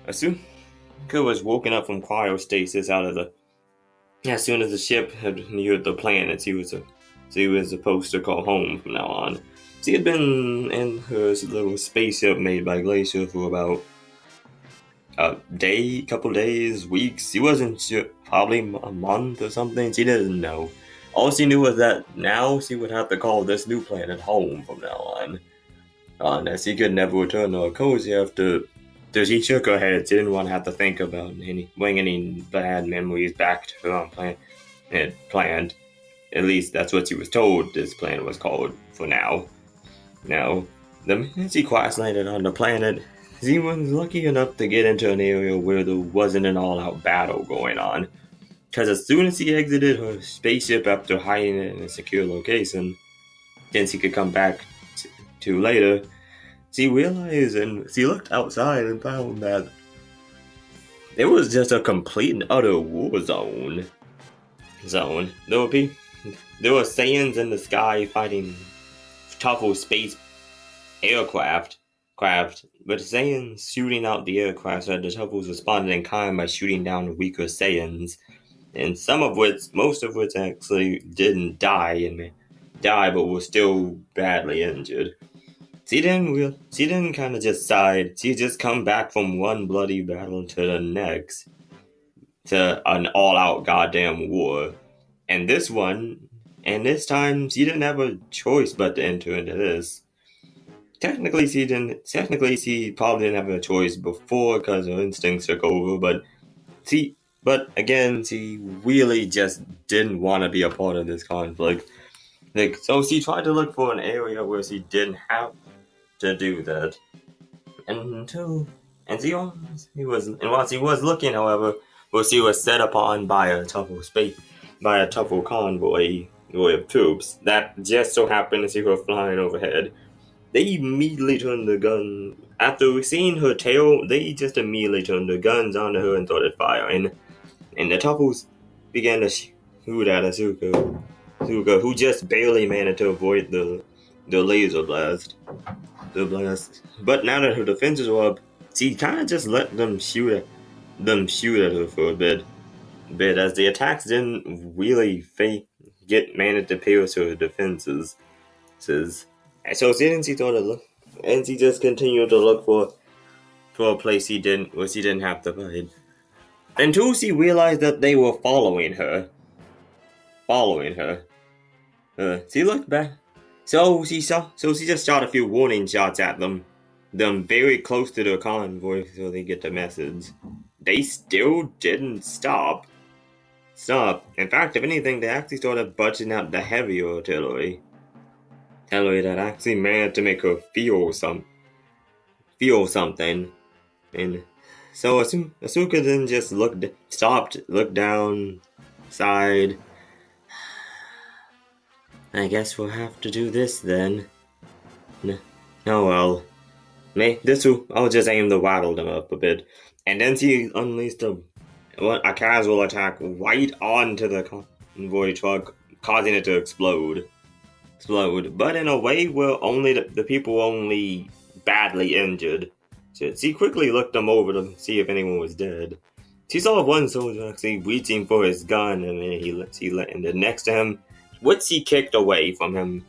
Asuka was woken up from cryostasis out of the. As soon as the ship had neared the planet, she was supposed to call home from now on. She had been in her little spaceship made by Glacier for about a day, couple days, weeks. She wasn't sure, probably a month or something. She didn't know. All she knew was that now she would have to call this new planet home from now on. As she could never return to her cozy after. So she shook her head. She didn't want to have to think about bring any bad memories back to her own planet. Had planned. At least that's what she was told this planet was called for now. Now, the minute she crash landed on the planet, she was lucky enough to get into an area where there wasn't an all-out battle going on. Because as soon as she exited her spaceship after hiding it in a secure location, then she could come back to later, she realized and she looked outside and found that it was just a complete and utter war zone. There were Saiyans in the sky fighting tougher space aircraft, but Saiyans shooting out the aircraft so that the Tuffles responded in kind by shooting down weaker Saiyans, and most of which actually didn't die but were still badly injured. She didn't kind of just side. She just come back from one bloody battle to the next, to an all-out goddamn war, and this time she didn't have a choice but to enter into this. Technically, she probably didn't have a choice before because her instincts took over. But again, she really just didn't want to be a part of this conflict. So she tried to look for an area where she didn't have to do that. While she was looking, however, she was set upon by a tougher convoy of troops that just so happened as she was flying overhead. They immediately turned the gun. After seeing her tail, they just immediately turned their guns onto her and started firing. And the Tuffles began to shoot at Asuka, who just barely managed to avoid the laser blast. But now that her defenses were up, she kind of just let them shoot at her for a bit as the attacks didn't really manage to pierce her defenses. So then she just continued to look for a place where she didn't have to fight. Until she realized that they were following her. She looked back. So she just shot a few warning shots at them very close to their convoy so they get the message. They still didn't stop. In fact, if anything, they actually started budging out the heavy artillery that actually managed to make her feel something. And so Asuka then just looked down, sighed. I guess we'll have to do this then. Oh well. I'll just aim to rattle them up a bit. And then she unleashed a casual attack right onto the convoy truck, causing it to explode. But in a way where only the people were only badly injured. She quickly looked them over to see if anyone was dead. She saw one soldier actually reaching for his gun, and then next to him, which she kicked away from him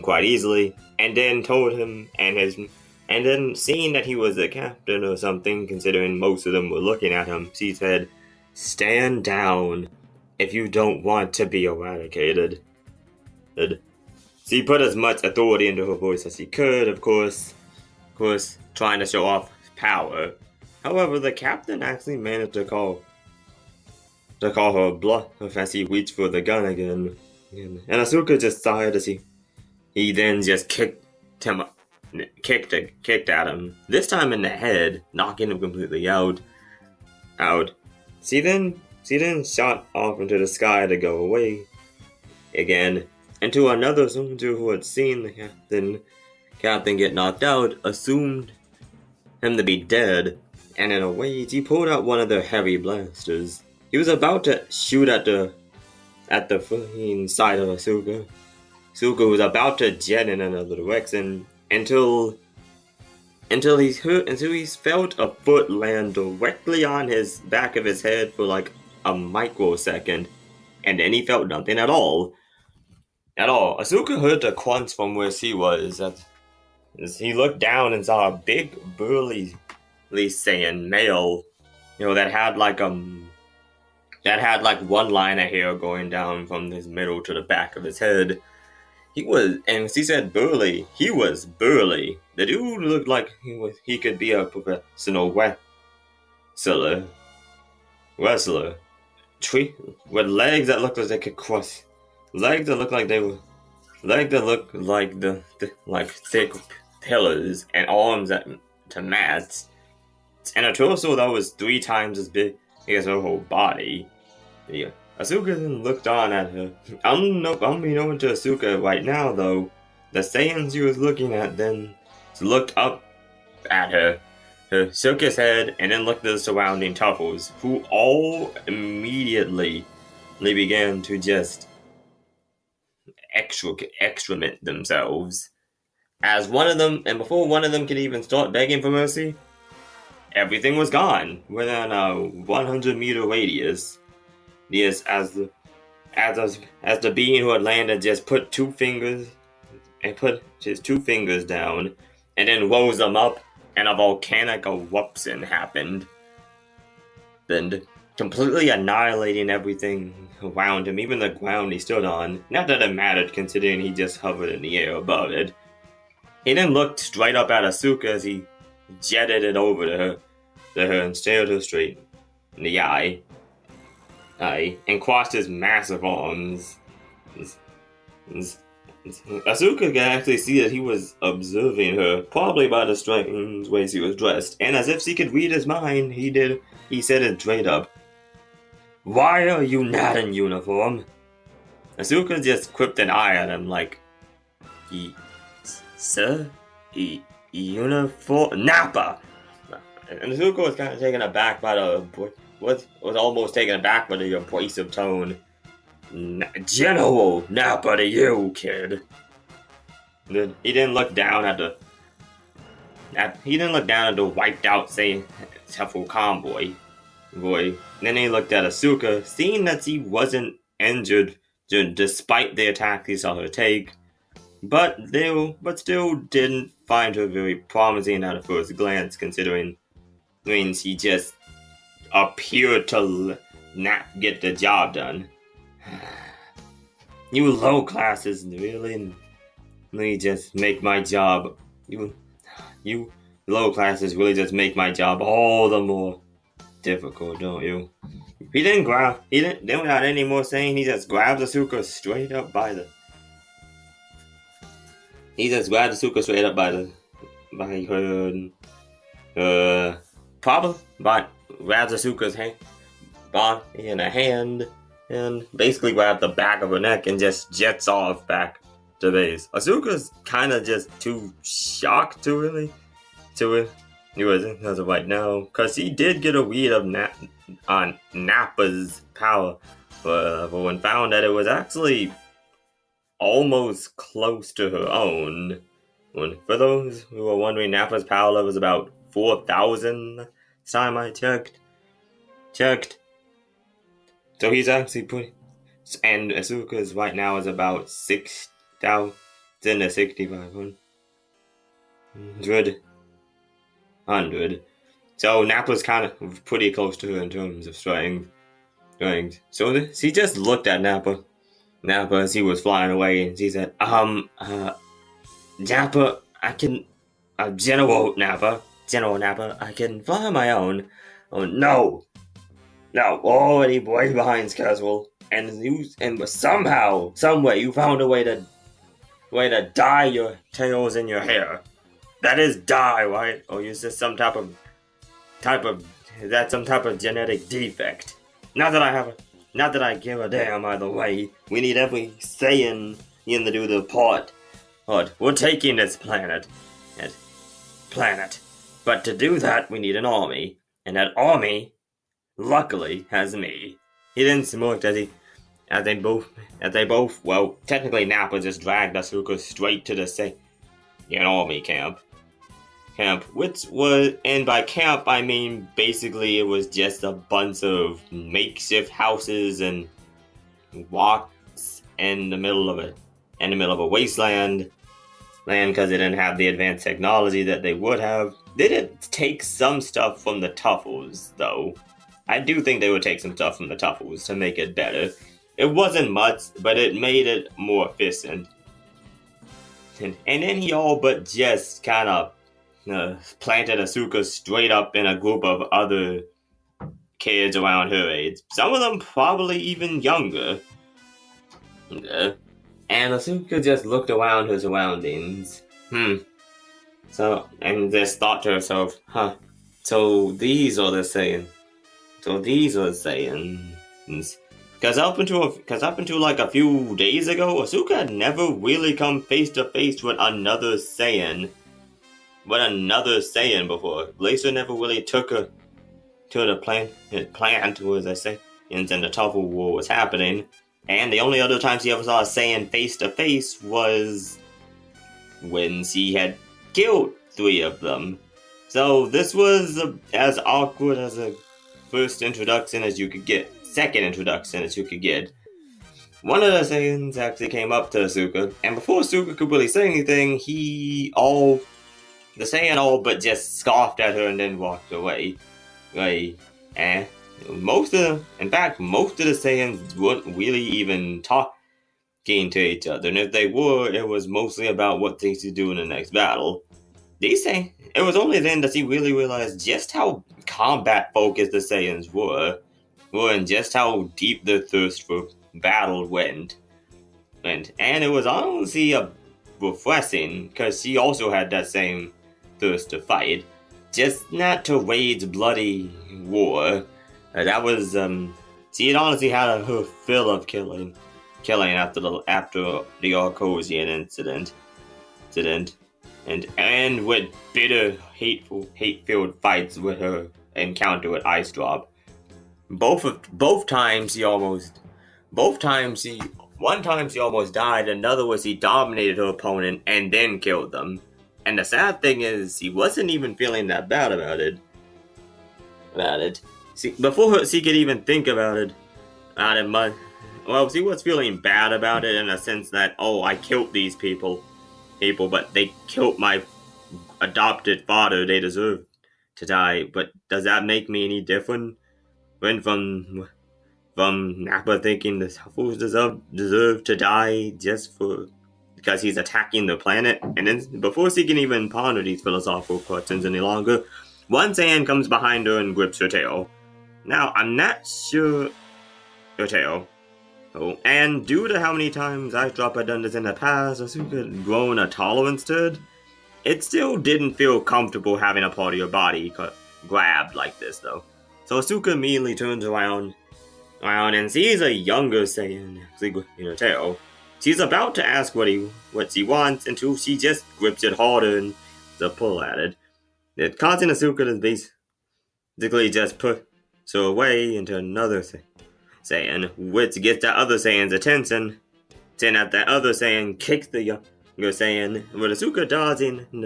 quite easily, and then told him and then seeing that he was a captain or something, considering most of them were looking at him, she said, "Stand down if you don't want to be eradicated." She put as much authority into her voice as she could, of course, trying to show off power. However, the captain actually managed to call her bluff as he reached for the gun again. And Asuka just sighed as he then just kicked at him, this time in the head, knocking him completely out. She then shot off into the sky to go away again, and to another soldier who had seen the captain get knocked out, assumed him to be dead, and in a way, he pulled out one of their heavy blasters. He was about to shoot at the fucking side of Asuka. Asuka was about to jet in another direction until until he felt a foot land directly on his back of his head for like a microsecond, and then he felt nothing at all. At all. Asuka heard the crunch from where she was. As he looked down and saw a big, burly Saiyan male, that had like one line of hair going down from his middle to the back of his head. And she said burly. He was burly. The dude looked like he could be a professional wrestler. With legs that looked like they could cross. Legs that looked like the like thick pillars, and arms to match, and a torso that was 3 times as big as her whole body. Yeah. Asuka then looked on at her. Unbeknown to Asuka right now, though, the Saiyans she was looking at then looked up at her, shook his head, and then looked at the surrounding Tuffles, who all immediately began to just excrement themselves. As one of them, and before one of them could even start begging for mercy, everything was gone within a 100-meter radius. Yes, as the being who had landed just put 2 fingers down, and then rose them up, and a volcanic eruption happened, and completely annihilating everything around him, even the ground he stood on. Not that it mattered, considering he just hovered in the air above it. He then looked straight up at Asuka as he jetted it over to her and stared her straight in the eye, and crossed his massive arms. Asuka could actually see that he was observing her, probably by the strange way she was dressed, and as if she could read his mind, he said it straight up. "Why are you not in uniform?" Asuka just quipped an eye at him like, "Sir? Uniform? Nappa!" And Asuka was kind of taken aback by was almost taken aback by the abrasive tone. "General Nappa to you, kid." Then he didn't look down at the wiped out Shuffle convoy. Then he looked at Asuka, seeing that she wasn't injured despite the attack he saw her take, but still didn't find her very promising at a first glance, considering she just appeared to not get the job done. You low classes really just make my job. You low classes really just make my job all the more difficult, don't you? Then without any more saying, he just grabbed Asuka straight up by her, grabs Asuka's hand, body in a hand, and basically grabbed the back of her neck and just jets off back to base. Asuka's kind of just too shocked to it as of right now, because he did get a read of on Nappa's power, but when found that it was actually almost close to her own. For those who are wondering, Nappa's power level was about 4,000 time I checked. So he's actually and Asuka's right now is about 6,000 to 6,500. So Nappa's kind of pretty close to her in terms of strength. So she just looked at Nappa as he was flying away, and she said, Nappa, General Nappa, I can fly on my own. Oh, no, already way behind schedule, and somehow, someway, you found a way to dye your tails in your hair. That is dye, right? Or is this some type of genetic defect? Not that I give a damn either way. We need every Saiyan in to do the part. But we're taking this planet. But to do that, we need an army. And that army, luckily, has me. He then smirked as they both, well, technically Nappa just dragged Asuka straight to the Saiyan army camp. camp, which was, and by camp I mean basically it was just a bunch of makeshift houses and walks in the middle of a wasteland, because they didn't have the advanced technology that they would have. They did take some stuff from the Tuffles, though. I do think they would take some stuff from the Tuffles to make it better. It wasn't much, but it made it more efficient. And then he all but just kind of planted Asuka straight up in a group of other kids around her age. Some of them probably even younger. And Asuka just looked around her surroundings. And just thought to herself, so these are the Saiyans. Because up until like a few days ago, Asuka had never really come face to face with another Saiyan. Before. Glacier never really took her to the plant where the Saiyans and the Tuffle War was happening. And the only other time she ever saw a Saiyan face to face was when she had killed 3 of them. So this was as awkward as a first introduction as you could get. Second introduction as you could get. One of the Saiyans actually came up to Asuka, and before Asuka could really say anything, the Saiyan all but just scoffed at her and then walked away. And most of the Saiyans weren't really even talking to each other, and if they were, it was mostly about what they should do in the next battle. It was only then that he really realized just how combat focused the Saiyans were, and just how deep their thirst for battle went. And it was honestly refreshing, because she also had that same thirst to fight, just not to wage bloody war. That was, she had honestly had her fill of killing after the Arcosian incident. And with bitter, hate-filled fights with her encounter with Ice Drop. Both times she almost died, another was he dominated her opponent and then killed them. And the sad thing is, he wasn't even feeling that bad about it. See, before she could even think about it, she was feeling bad about it in a sense that, I killed these people, but they killed my adopted father, they deserve to die. But does that make me any different? Went from Nappa thinking the Tuffles deserve to die just because he's attacking the planet, and then before she can even ponder these philosophical questions any longer, one Saiyan comes behind her and grips her tail. Now, I'm not sure her tail. And due to how many times Ice Drop had done this in the past, Asuka had grown a tolerance to it still didn't feel comfortable having a part of your body grabbed like this, though. So Asuka immediately turns around and sees a younger Saiyan in her tail. She's about to ask what she wants until she just grips it harder and the pull at it. It causing Asuka to basically just put her away into another Saiyan, which gets the other Saiyan's attention. Then at that other Saiyan kicks the younger Saiyan, with Asuka dodging and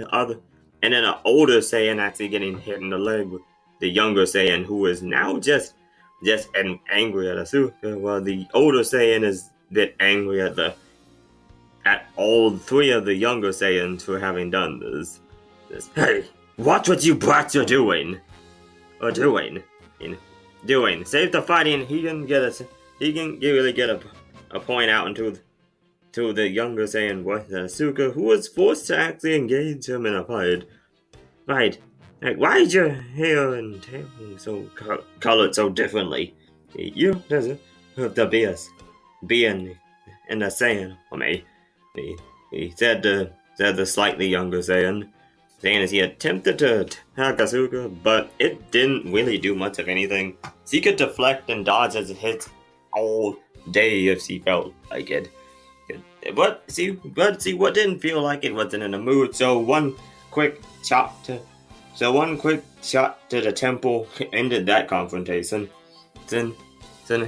then an older Saiyan actually getting hit in the leg with the younger Saiyan, who is now just angry at Asuka, while the older Saiyan is a bit angry at all 3 of the younger Saiyans for having done this. Hey, watch what you brats are doing. Save the fighting. He can really get a point out to the younger Saiyan Asuka, who was forced to actually engage him in a fight. Right. Like, why is your hair and tail so colored so differently? You deserve to be in the Saiyan for me. He said the slightly younger Saiyan, saying as he attempted to attack Asuka, but it didn't really do much of anything. She could deflect and dodge as it hits all day if she felt like it. But see, what didn't feel like it wasn't in the mood. So one quick shot to the temple ended that confrontation. Then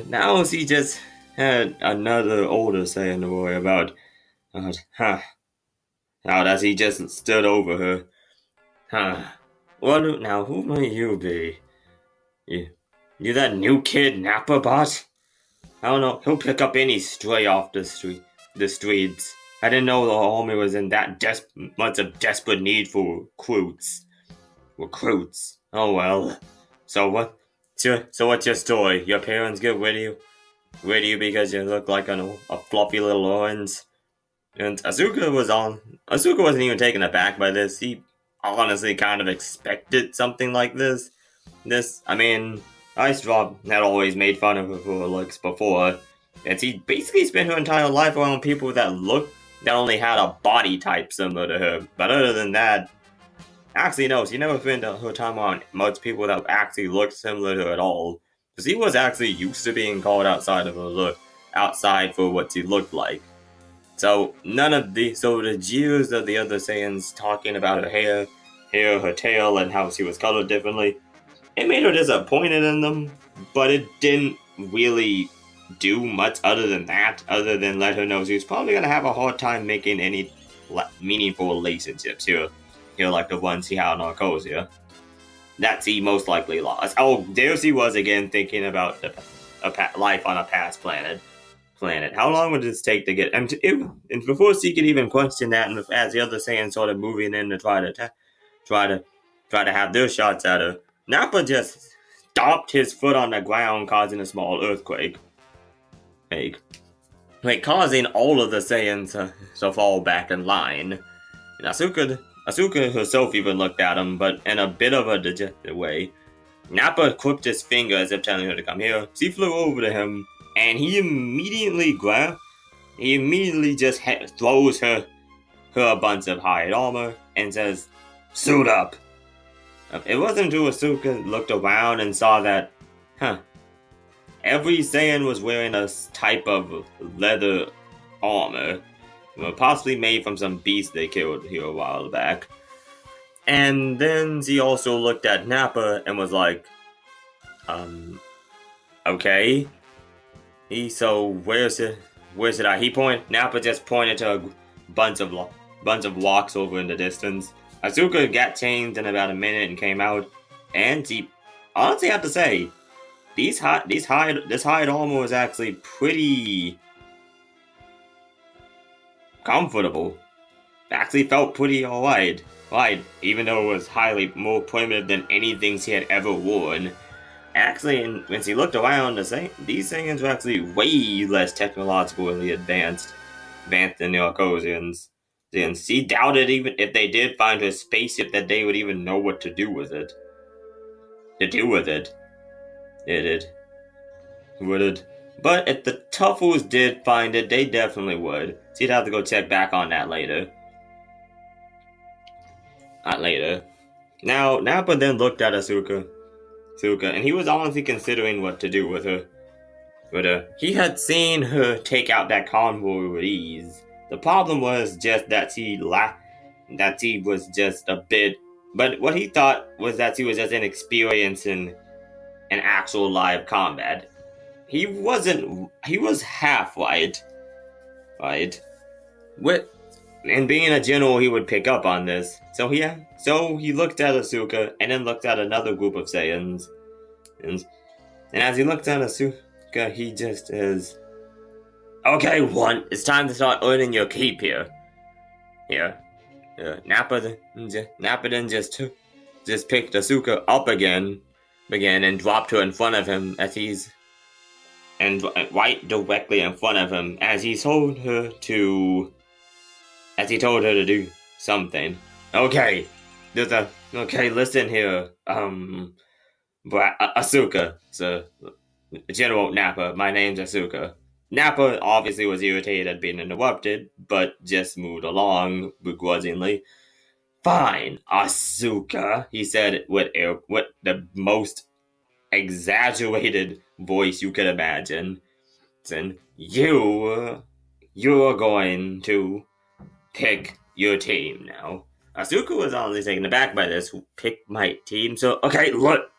now she just had another older Saiyan to worry about. Now that he just stood over her. Huh. What now? Who might you be? You, you that new kid Nappa bot? I don't know. He'll pick up any stray off the streets. I didn't know the army was in that much of desperate need for recruits. Recruits. Oh well. So what? So what's your story? Your parents get rid of you? Rid of you because you look like a fluffy little orange? And Asuka wasn't even taken aback by this. He honestly kind of expected something like this. I mean, Ice Drop had always made fun of her for her looks before, and she basically spent her entire life around people that only had a body type similar to her. But other than that, actually no, she never spent her time around much people that actually looked similar to her at all. Because he was actually used to being called outside for what she looked like. So the jeers of the other Saiyans talking about her tail, and how she was colored differently, it made her disappointed in them, but it didn't really do much other than let her know she was probably gonna have a hard time making any meaningful relationships here like the ones she had on Arcosia. That she most likely lost. Oh, there she was again thinking about life on a past planet. How long would this take to get? And before she could even question that, and as the other Saiyans started moving in to try to have their shots at her, Nappa just stomped his foot on the ground, causing a small earthquake. Causing all of the Saiyans to fall back in line. And Asuka herself even looked at him, but in a bit of a dejected way. Nappa crooked his finger as if telling her to come here. She flew over to him, and he immediately just throws her a bunch of hide armor and says, "Suit up." It wasn't until Asuka looked around and saw that, every Saiyan was wearing a type of leather armor, possibly made from some beast they killed here a while back. And then she also looked at Nappa and was like, okay. Where should I? Nappa just pointed to a bunch of walks over in the distance. Asuka got changed in about a minute and came out, and she honestly have to say, this hide armor was actually pretty comfortable. Actually felt pretty alright. Right, even though it was highly more primitive than anything she had ever worn. Actually, when she looked around, these Saiyans were actually way less technologically advanced than the Arcosians. And she doubted even if they did find her spaceship that they would even know what to do with it. Would it? But if the Tuffles did find it, they definitely would. She'd have to go check back on that later. Not later. Now, Nappa then looked at Asuka, and he was honestly considering what to do with her. But he had seen her take out that convoy with ease. The problem was just that she was just a bit. But what he thought was that she was just inexperienced in actual live combat. He was half right. And being a general, he would pick up on this. So he looked at Asuka and then looked at another group of Saiyans. And as he looked at Asuka, he just is, okay, it's time to start earning your keep here. Nappa then just picked Asuka up again, and dropped her in front of him right directly in front of him as he told her to do something. Okay, listen here, Asuka, so General Nappa, my name's Asuka. Nappa obviously was irritated at being interrupted, but just moved along begrudgingly. Fine, Asuka, he said with the most exaggerated voice you could imagine. Then you're going to pick your team now. Asuka was honestly taken aback by this. Pick my team? So, okay, look,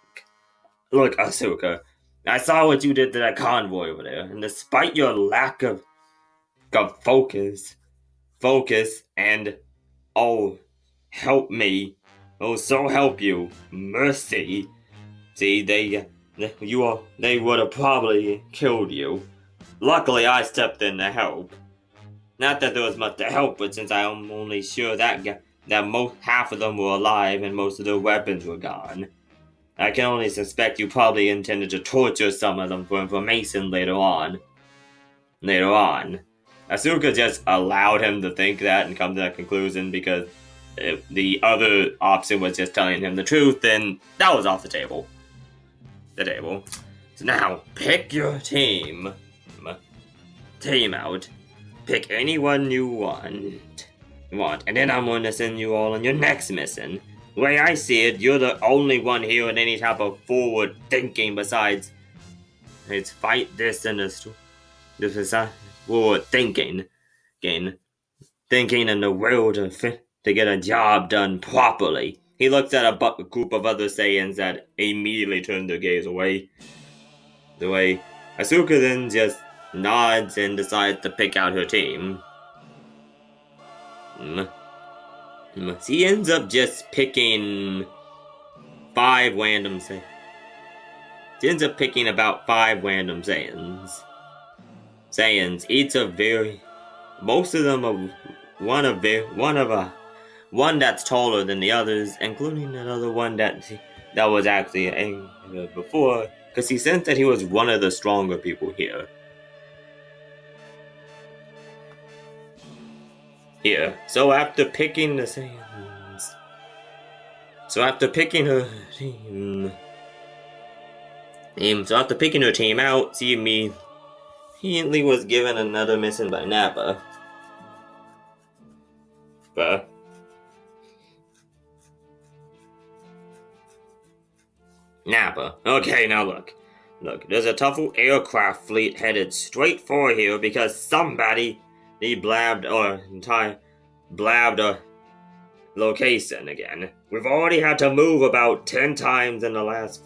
Asuka. I saw what you did to that convoy over there, and despite your lack of focus, and help me Oh, so help you, mercy. See, they would have probably killed you. Luckily, I stepped in to help. Not that there was much to help, but since I'm only sure that half of them were alive and most of their weapons were gone, I can only suspect you probably intended to torture some of them for information later on. Asuka just allowed him to think that and come to that conclusion because if the other option was just telling him the truth, then that was off the table. So now, pick your team. Team out. Pick anyone you want, and then I'm going to send you all on your next mission. The way I see it, you're the only one here with any type of forward thinking besides it's fight this and this is forward thinking. Again, thinking in the world to get a job done properly. He looks at a group of other Saiyans that immediately turn their gaze away. The way Asuka then just nods and decides to pick out her team. She ends up just picking 5 random Saiyans. She ends up picking about 5 random Saiyans. Each are most of them are one that's taller than the others, including another one that was actually angry before, because he sensed that he was one of the stronger people here. So after picking the Saiyans, after picking her team out, she immediately was given another mission by Nappa. Nappa. Okay, now look, there's a Tuffle aircraft fleet headed straight for here because somebody blabbed a location again. We've already had to move about 10 times in the last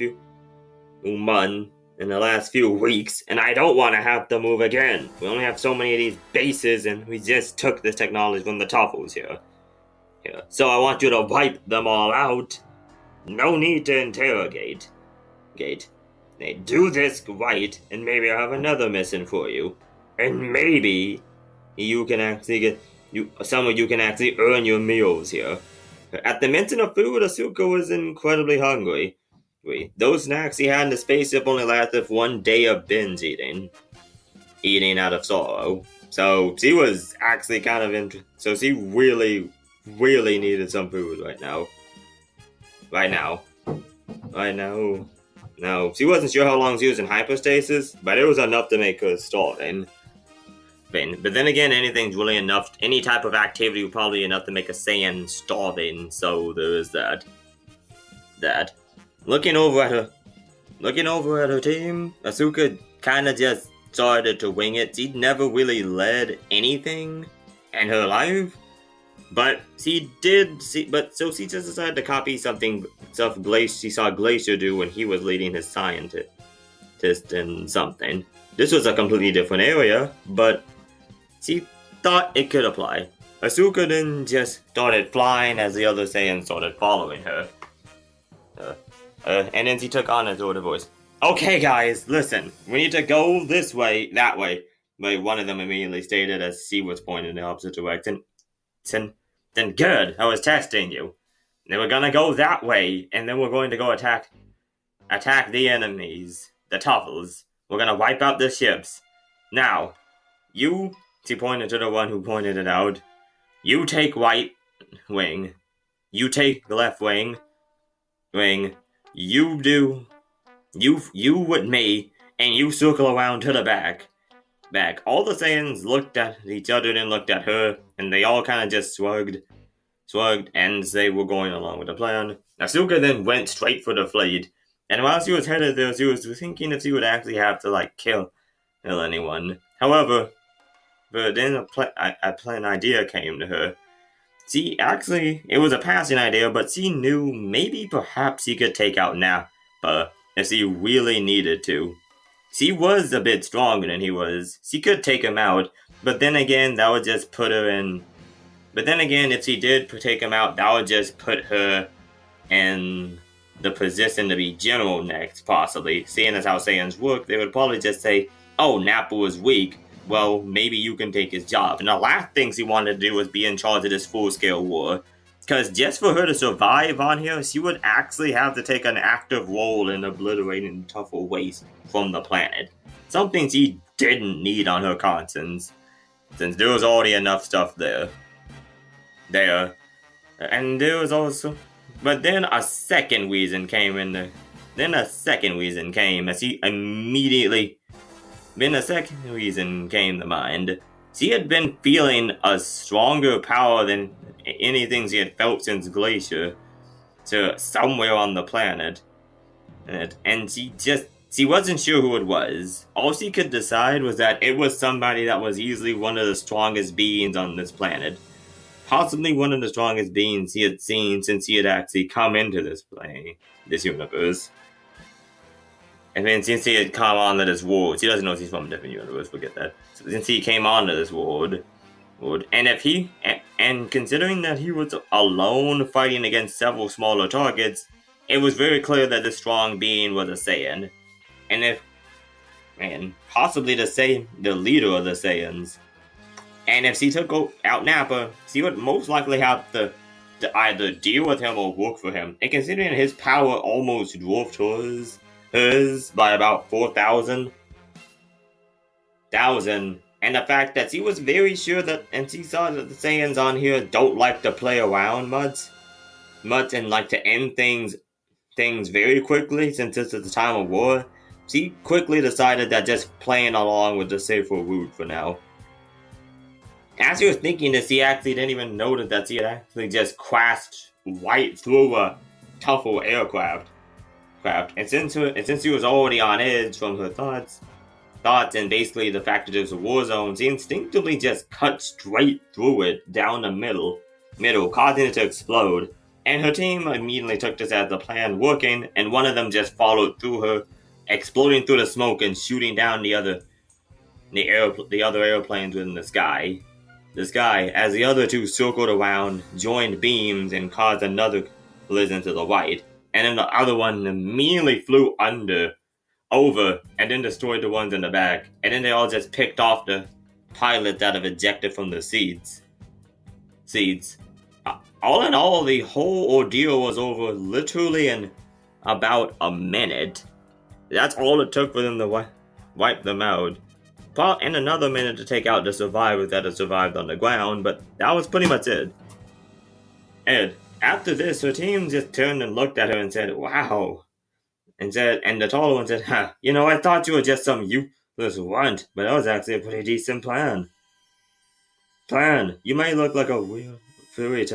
few weeks, and I don't want to have to move again. We only have so many of these bases, and we just took this technology from the Tuffles here. So I want you to wipe them all out. No need to interrogate. They do this right, and maybe I'll have another mission for you. And maybe you can actually some of you can actually earn your meals here. At the mention of food, Asuka was incredibly hungry. Those snacks he had in the spaceship only lasted for 1 day of binge eating out of sorrow. So she was actually kind of so she really needed some food right now. No, she wasn't sure how long she was in hypostasis, but it was enough to make her starving. But then again, anything's really enough. Any type of activity would probably be enough to make a Saiyan starving. So there is that. Looking over at her team, Asuka kind of just started to wing it. She'd never really led anything in her life, but she just decided to copy something she saw Glacier do when he was leading his scientist in something. This was a completely different area, but she thought it could apply. Asuka then just started flying as the other Saiyans started following her. And then she took on a sort of voice. Okay guys, listen, we need to go this way, that way. But one of them immediately stated as she was pointing in the opposite direction. Then good, I was testing you. Then we're gonna go that way, and then we're going to go attack the enemies, the Tuffles. We're gonna wipe out the ships. Now, she pointed to the one who pointed it out. You take right wing. You take left wing. You with me, and you circle around to the back. All the Saiyans looked at each other and looked at her, and they all kind of just shrugged, and they were going along with the plan. Asuka then went straight for the fleet, and while she was headed there, she was thinking if she would actually have to, kill anyone. However, then an idea came to her. It was a passing idea, but she knew maybe perhaps she could take out Nappa if she really needed to. She was a bit stronger than he was. She could take him out, but then again, that would just put her in... But then again, if she did take him out, that would just put her in the position to be general next, possibly. Seeing as how Saiyans work, they would probably just say, oh, Nappa was weak, well, maybe you can take his job. And the last things he wanted to do was be in charge of this full-scale war. Because just for her to survive on here, she would actually have to take an active role in obliterating tougher waste from the planet. Something she didn't need on her conscience, since there was already enough stuff there. And there was also... But then a second reason came as he immediately... Then a second reason came to mind. She had been feeling a stronger power than anything she had felt since Glacier to somewhere on the planet. And she wasn't sure who it was. All she could decide was that it was somebody that was easily one of the strongest beings on this planet. Possibly one of the strongest beings he had seen since he had actually come into this universe. And then since he had come onto this world, she doesn't know she's from a different universe, forget that. So since he came onto this world, and considering that he was alone fighting against several smaller targets, it was very clear that this strong being was a Saiyan. And possibly the leader of the Saiyans. And if she took out Nappa, she would most likely have to either deal with him or work for him. And considering his power almost dwarfed hers by about 4,000, and the fact that she was very sure that, and she saw that the Saiyans on here don't like to play around much, and like to end things very quickly, since it's at the time of war, she quickly decided that just playing along was the safer route for now. As she was thinking this, she actually didn't even notice that she had actually just crashed right through a tougher aircraft. And since she was already on edge from her thoughts, and basically the fact that it was a war zone, she instinctively just cut straight through it down the middle, causing it to explode. And her team immediately took this as the plan working, and one of them just followed through her, exploding through the smoke and shooting down the other airplanes within the sky. As the other two circled around, joined beams, and caused another collision to the right. And then the other one immediately flew over, and then destroyed the ones in the back. And then they all just picked off the pilots that have ejected from the seats. All in all, the whole ordeal was over literally in about a minute. That's all it took for them to wipe them out. And another minute to take out the survivors that had survived on the ground, but that was pretty much it. And after this, her team just turned and looked at her and said, wow. And the taller one said, I thought you were just some useless runt, but that was actually a pretty decent plan. You may look like a real furry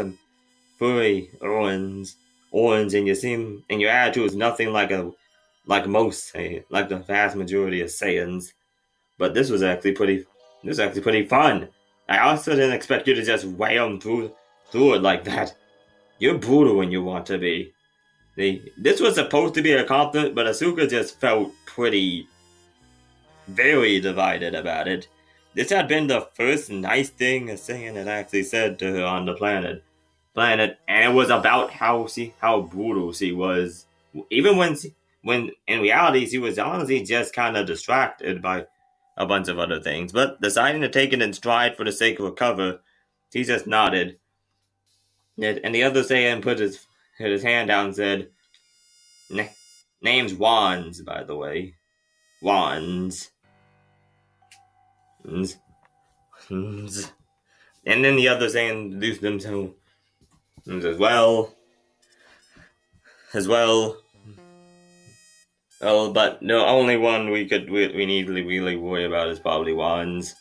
orange, and your attitude is nothing like the vast majority of Saiyans. But this was actually pretty fun. I also didn't expect you to just wham through it like that. You're brutal when you want to be. This was supposed to be a compliment, but Asuka just felt very divided about it. This had been the first nice thing a Saiyan had actually said to her on the planet, and it was about how brutal she was. Even when in reality she was honestly just kind of distracted by a bunch of other things, but deciding to take it in stride for the sake of a cover, he just nodded. And the other Saiyan put his hand down and said, name's Wands, by the way. Wands. And then the other Saiyan introduced themselves as well. Well, but the only one we need to really worry about is probably Wands.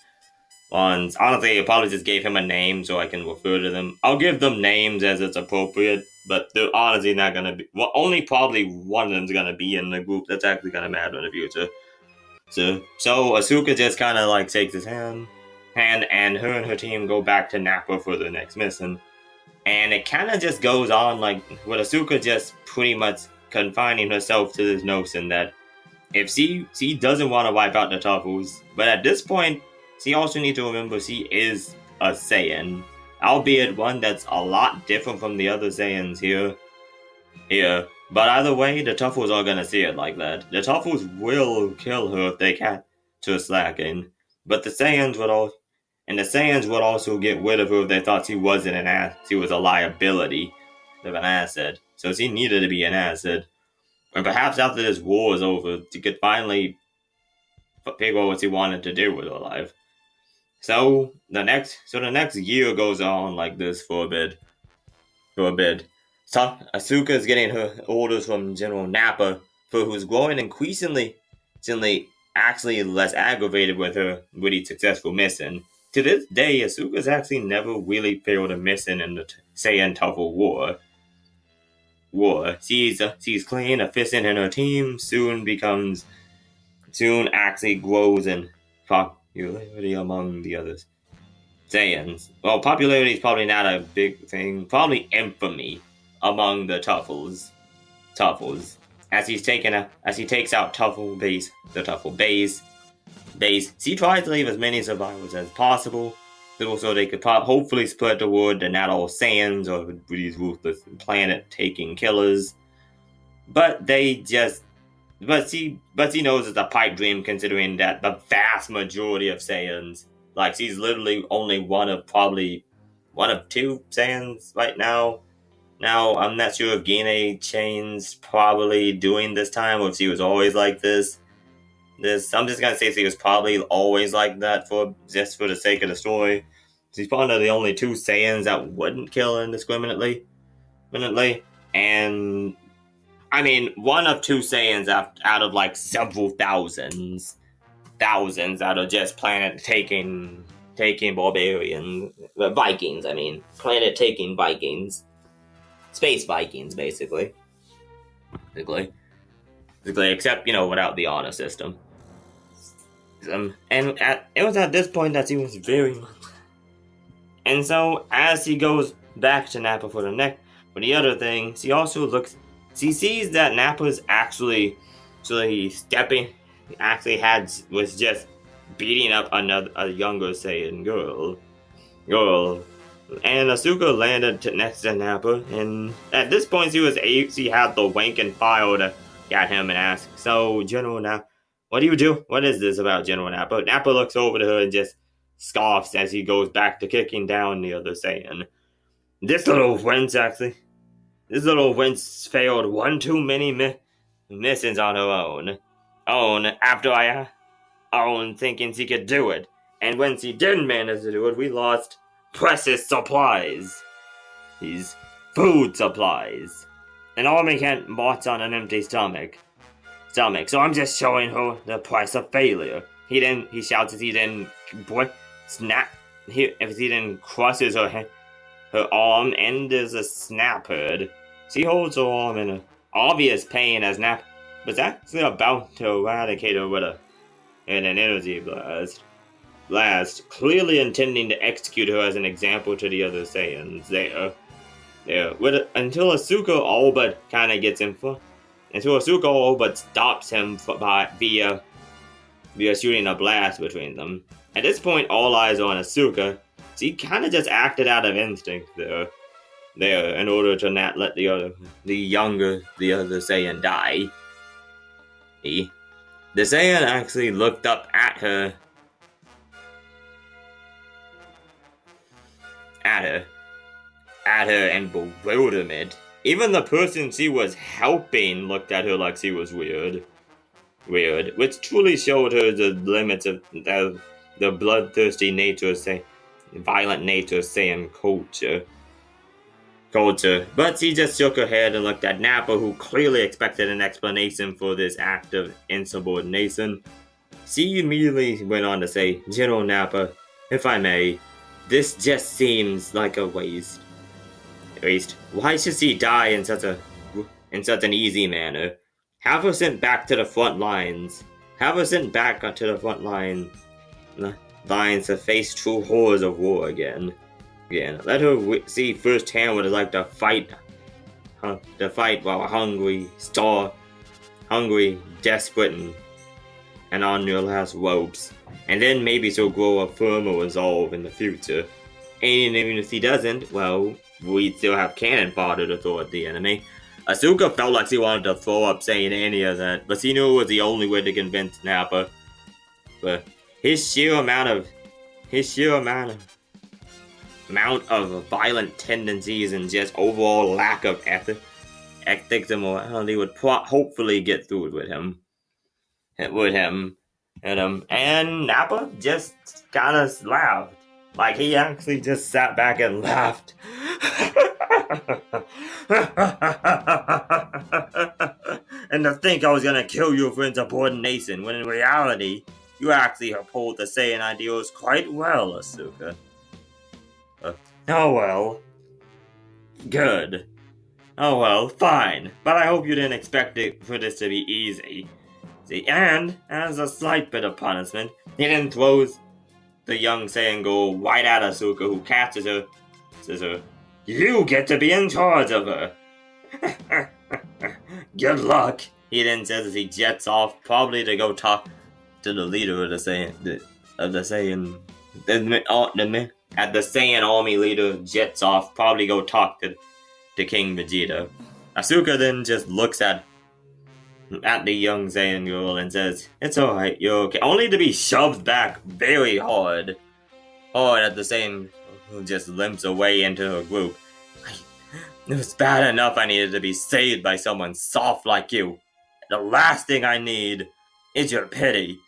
Honestly, I probably just gave him a name so I can refer to them. I'll give them names as it's appropriate, but they're honestly not gonna be. Well, only probably one of them's gonna be in the group that's actually gonna matter in the future. So Asuka just kind of takes his hand, and her and her team go back to Nappa for the next mission. And it kind of just goes on with Asuka just pretty much confining herself to this notion that if she doesn't want to wipe out the Toughos, but at this point, she also needs to remember she is a Saiyan, albeit one that's a lot different from the other Saiyans here. Yeah, but either way, the Tuffles are gonna see it like that. The Tuffles will kill her if they catch her slacking. But the Saiyans would also get rid of her if they thought she wasn't an ass. She was a liability of an asset. So she needed to be an asset. And perhaps after this war is over, she could finally figure out what she wanted to do with her life. So the next year goes on like this for a bit. So Asuka is getting her orders from General Nappa, for who's growing increasingly actually less aggravated with her really successful mission. To this day, Asuka's actually never really failed a mission in the Saiyan Tuffle War. She's clean, efficient in her team. Soon actually grows in popularity among the others. Saiyans. Well, popularity is probably not a big thing. Probably infamy among the Tuffles. As he takes out the Tuffle base. He tries to leave as many survivors as possible, so they could hopefully spread the word that not all Saiyans or these ruthless planet-taking killers. But she knows it's a pipe dream, considering that the vast majority of Saiyans, like, she's literally only one of two Saiyans right now. Now, I'm not sure if Gine changed probably doing this time, or if she was always like this. I'm just gonna say she was probably always like that for the sake of the story. She's probably the only two Saiyans that wouldn't kill indiscriminately. And I mean, one of two Saiyans out of like several thousands out of just planet-taking barbarian Vikings. I mean, planet-taking Vikings, space Vikings, basically. Except without the honor system. It was at this point that he was very much. And so, as he goes back to Nappa for the other thing, she sees that Nappa's was just beating up a younger Saiyan girl. And Asuka landed next to Nappa, and at this point she had the rank and file to get him and ask, "So, General Nappa, what do you do? What is this about General Nappa?" Nappa looks over to her and just scoffs as he goes back to kicking down the other Saiyan. This little wench failed one too many missions on her own after I own thinking she could do it. And when she didn't manage to do it, we lost precious supplies. These food supplies. An army can't march on an empty stomach. So I'm just showing her the price of failure. He shouts as he then crushes her arm, and there's a snap heard. She holds her arm in obvious pain as Nap was actually about to eradicate her with an energy blast, clearly intending to execute her as an example to the other Saiyans there. Until Asuka all but kind of gets in front. Until Asuka all but stops him via shooting a blast between them. At this point, all eyes are on Asuka. She kind of just acted out of instinct there in order to not let the other Saiyan die. The Saiyan actually looked up at her in bewilderment. Even the person she was helping looked at her like she was weird, which truly showed her the limits of the bloodthirsty nature, violent nature of Saiyan culture. But she just shook her head and looked at Nappa, who clearly expected an explanation for this act of insubordination. She immediately went on to say, "General Nappa, if I may, this just seems like a waste. Why should she die in such an easy manner? Have her sent back to the front lines. Lines to face true horrors of war again. Let her see firsthand what it's like to fight while hungry, desperate, and on your last ropes. And then maybe she'll grow a firmer resolve in the future. And even if she doesn't, well, we still have cannon fodder to throw at the enemy. Asuka felt like she wanted to throw up saying any of that, but she knew it was the only way to convince Nappa. But his sheer amount of violent tendencies and just overall lack of ethics and morality would hopefully get through it with him. And Nappa just kind of laughed. Like, he actually just sat back and laughed. And to think I was gonna kill you for insubordination, when in reality, you actually uphold the Saiyan ideals quite well, Asuka. Oh well. Good. Oh well, fine. But I hope you didn't expect it for this to be easy. See, and, as a slight bit of punishment, he then throws the young Saiyan girl right at Asuka, who catches her, says her, "You get to be in charge of her." Good luck, he then says as he jets off, probably to go talk to the leader of the Saiyan, at the Saiyan army leader jets off, probably go talk to King Vegeta. Asuka then just looks at the young Saiyan girl and says, "It's alright, you're okay," only to be shoved back very hard at the Saiyan who just limps away into her group. It was bad enough I needed to be saved by someone soft like you. The last thing I need is your pity.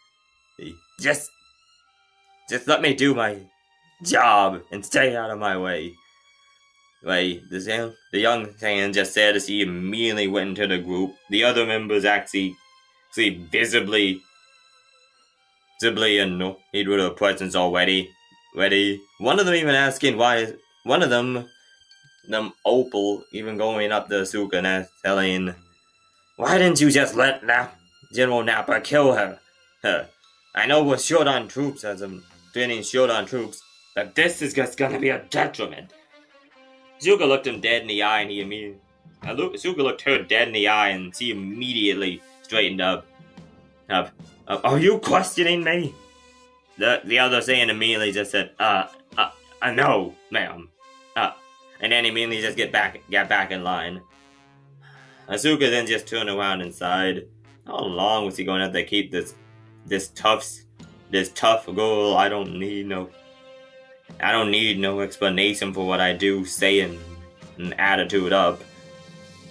Just let me do my job and stay out of my way." The young Saiyan just said as he immediately went into the group. The other members actually visibly annoyed with her presence already. One of them even asking why. One of them Opal, even going up to Asuka and telling, "Why didn't you just let General Nappa kill her? I know we're short on troops but this is just gonna be a detriment." Asuka looked him dead in the eye, and Asuka looked her dead in the eye, and she immediately straightened up. "Are you questioning me?" The other Saiyan immediately just said, "No, ma'am." And then immediately just got back in line. Asuka then just turned around and sighed. How long was he going to have to keep this tough girl? I don't need no explanation for what I do, saying an attitude up.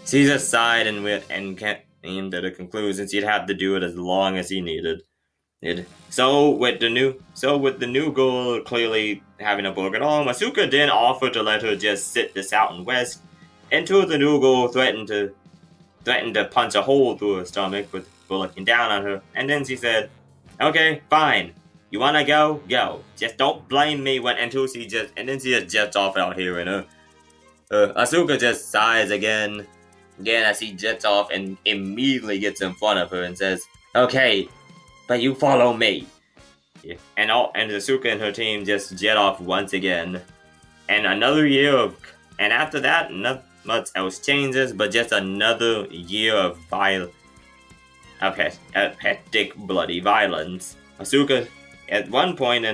She just sighed and came to the conclusion she'd have to do it as long as he needed. So with the new girl clearly having a broken arm, Asuka then offered to let her just sit this out and rest, until the new girl threatened to punch a hole through her stomach for looking down on her, and then she said, "Okay, fine. You wanna go? Go. Just don't blame me until she just jets off out here in her." Asuka just sighs again as he jets off and immediately gets in front of her and says, "Okay, but you follow me." Yeah. And Asuka and her team just jet off once again. And after that, not much else changes, but just another year of hectic, bloody violence. Asuka, at one point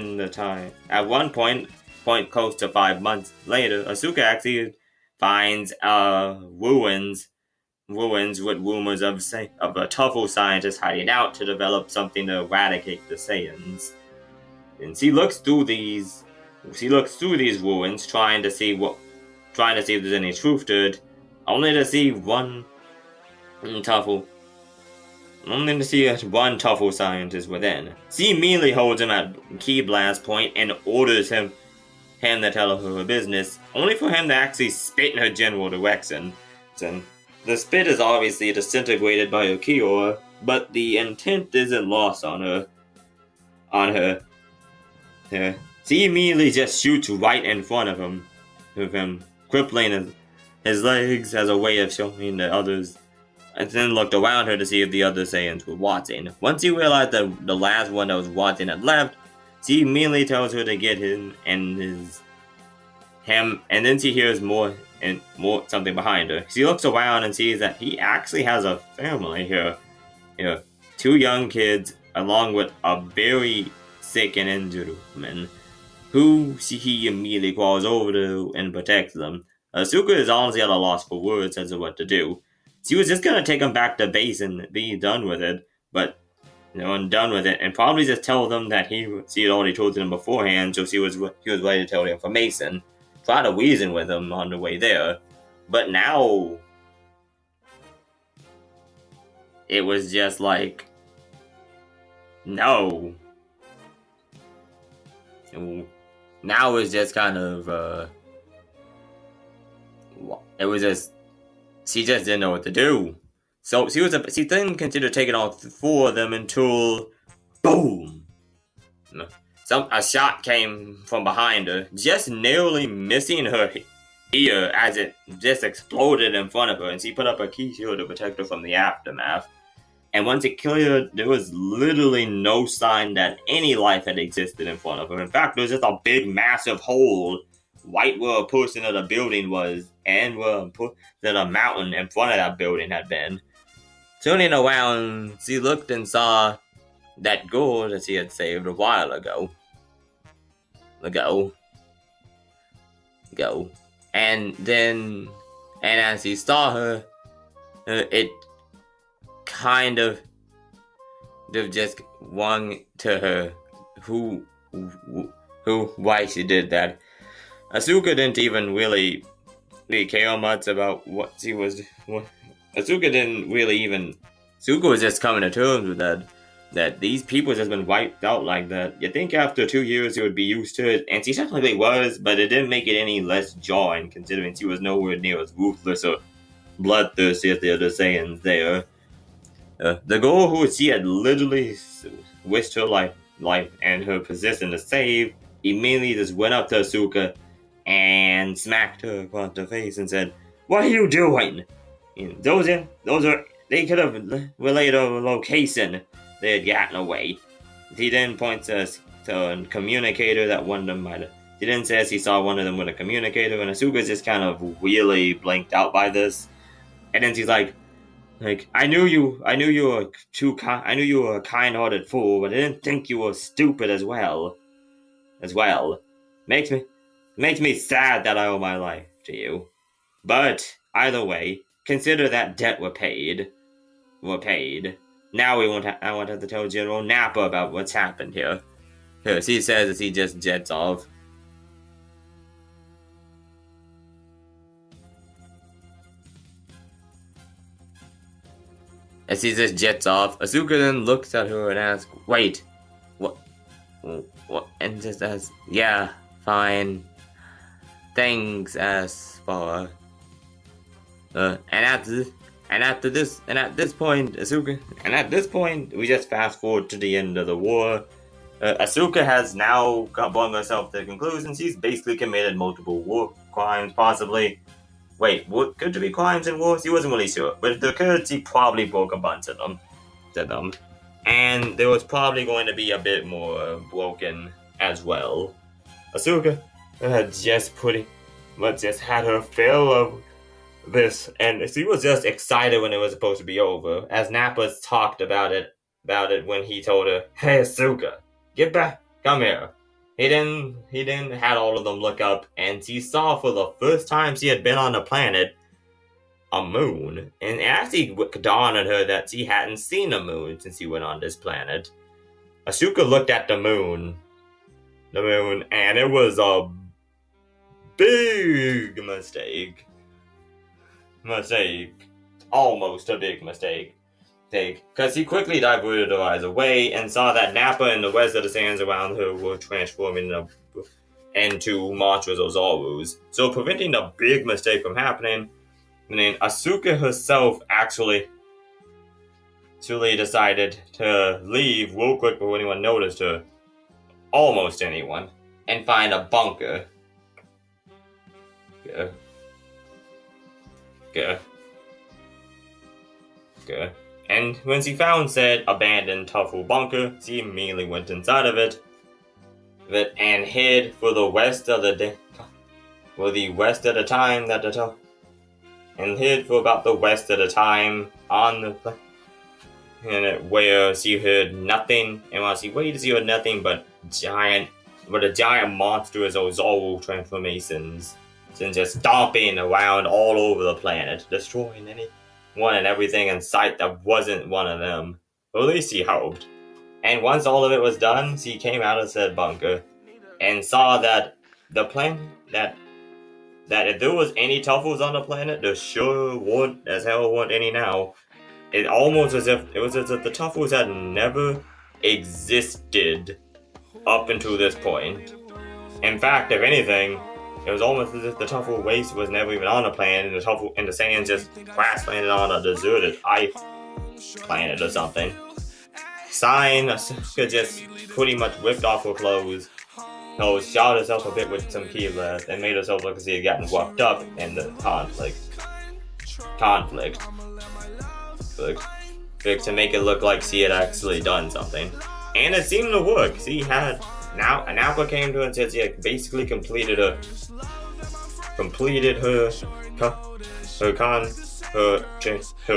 close to 5 months later, Asuka actually finds ruins with rumors of a tougher scientist hiding out to develop something to eradicate the Saiyans. And she looks through these ruins, trying to see if there's any truth to it, only to see one tougher scientist within. She immediately holds him at key blast point and orders him to tell her business, only for him to actually spit in her general direction. So, the spit is obviously disintegrated by her Kiora, but the intent isn't lost on her. She immediately just shoots right in front of him, crippling his legs as a way of showing the others, and then looked around her to see if the other Saiyans were watching. Once he realized that the last one that was watching had left, she immediately tells her to get him, and then she hears more something behind her. She looks around and sees that he actually has a family here. 2 young kids, along with a very sick and injured woman, who he immediately crawls over to and protects them. Asuka is honestly at a loss for words as to what to do. she was just gonna take him back to base and be done with it, but and done with it, and probably just tell them that she had already told them beforehand, so she was ready to tell the information. Try to reason with him on the way there, but now it was just like, no. Now it's just kind of it was just, she just didn't know what to do. So she then considered taking all four of them until, boom! A shot came from behind her, just narrowly missing her ear as it just exploded in front of her, and she put up a key shield to protect her from the aftermath. And once it cleared, there was literally no sign that any life had existed in front of her. In fact, there was just a big, massive hole right where a portion of the building was, and where a mountain in front of that building had been. Turning around, she looked and saw that girl that she had saved a while ago. And as he saw her, it kind of just wrung to her why she did that. Asuka didn't even really care much about what she was. Asuka didn't really even. Asuka was just coming to terms with that these people just been wiped out like that. You'd think after 2 years she would be used to it, and she definitely was, but it didn't make it any less jarring considering she was nowhere near as ruthless or bloodthirsty as the other Saiyans there. The girl who she had literally wished her life and her position to save immediately just went up to Asuka and smacked her across the face and said, "What are you doing? Those are they could have relayed a location they had gotten away." He then points to a communicator that one of them might have. He then says he saw one of them with a communicator, and Asuka's just kind of really blanked out by this. And then she's like, I knew you were a kind-hearted fool, but I didn't think you were stupid as well. Makes me sad that I owe my life to you. But either way, consider that debt were paid. Now I won't have to tell General Nappa about what's happened here. She says as he just jets off. As he just jets off, Asuka then looks at her and asks, "Wait, what?" And just asks, "Yeah, fine. Thanks, as far." And at this point, we just fast forward to the end of the war. Asuka has now brought herself to the conclusion she's basically committed multiple war crimes, possibly. Wait, what could there be crimes in war? He wasn't really sure, but if there could, he probably broke a bunch of them. And there was probably going to be a bit more broken as well. Asuka had just had her fill of this, and she was just excited when it was supposed to be over. As Nappa talked about it when he told her, "Hey Asuka, get back, come here." He then had all of them look up, and she saw for the first time she had been on the planet a moon. And it actually dawned on her that she hadn't seen a moon since she went on this planet. Asuka looked at the moon, and it was a big mistake. Almost a big mistake. Because he quickly diverted her eyes away and saw that Nappa and the rest of the Saiyans around her were transforming into monstrous Ozorus. So preventing the big mistake from happening, and then Asuka herself actually decided to leave real quick before anyone noticed her. Almost anyone. And find a bunker. Good. And when she found said abandoned Tuffle bunker, she immediately went inside of it and hid for the rest of the day. And hid for about the rest of the time on the planet, where she heard nothing. And while she waited, she heard nothing but a giant monstrous Ozaru transformations, and just stomping around all over the planet, destroying wanted everything in sight that wasn't one of them. Or at least he hoped. And once all of it was done, he came out of said bunker and saw that the planet that if there was any Tuffles on the planet, there sure would as hell weren't any now. It almost as if the Tuffles had never existed up until this point. In fact, if anything, it was almost as if the Tuffle waste was never even on the planet, and the Saiyans just crash landed on a deserted ice planet or something. Asuka just pretty much ripped off her clothes, shot herself a bit with some key left, and made herself look as if she had gotten worked up in the conflict. To make it look like she had actually done something. And it seemed to work. She had an Apple came to her and said she had basically completed her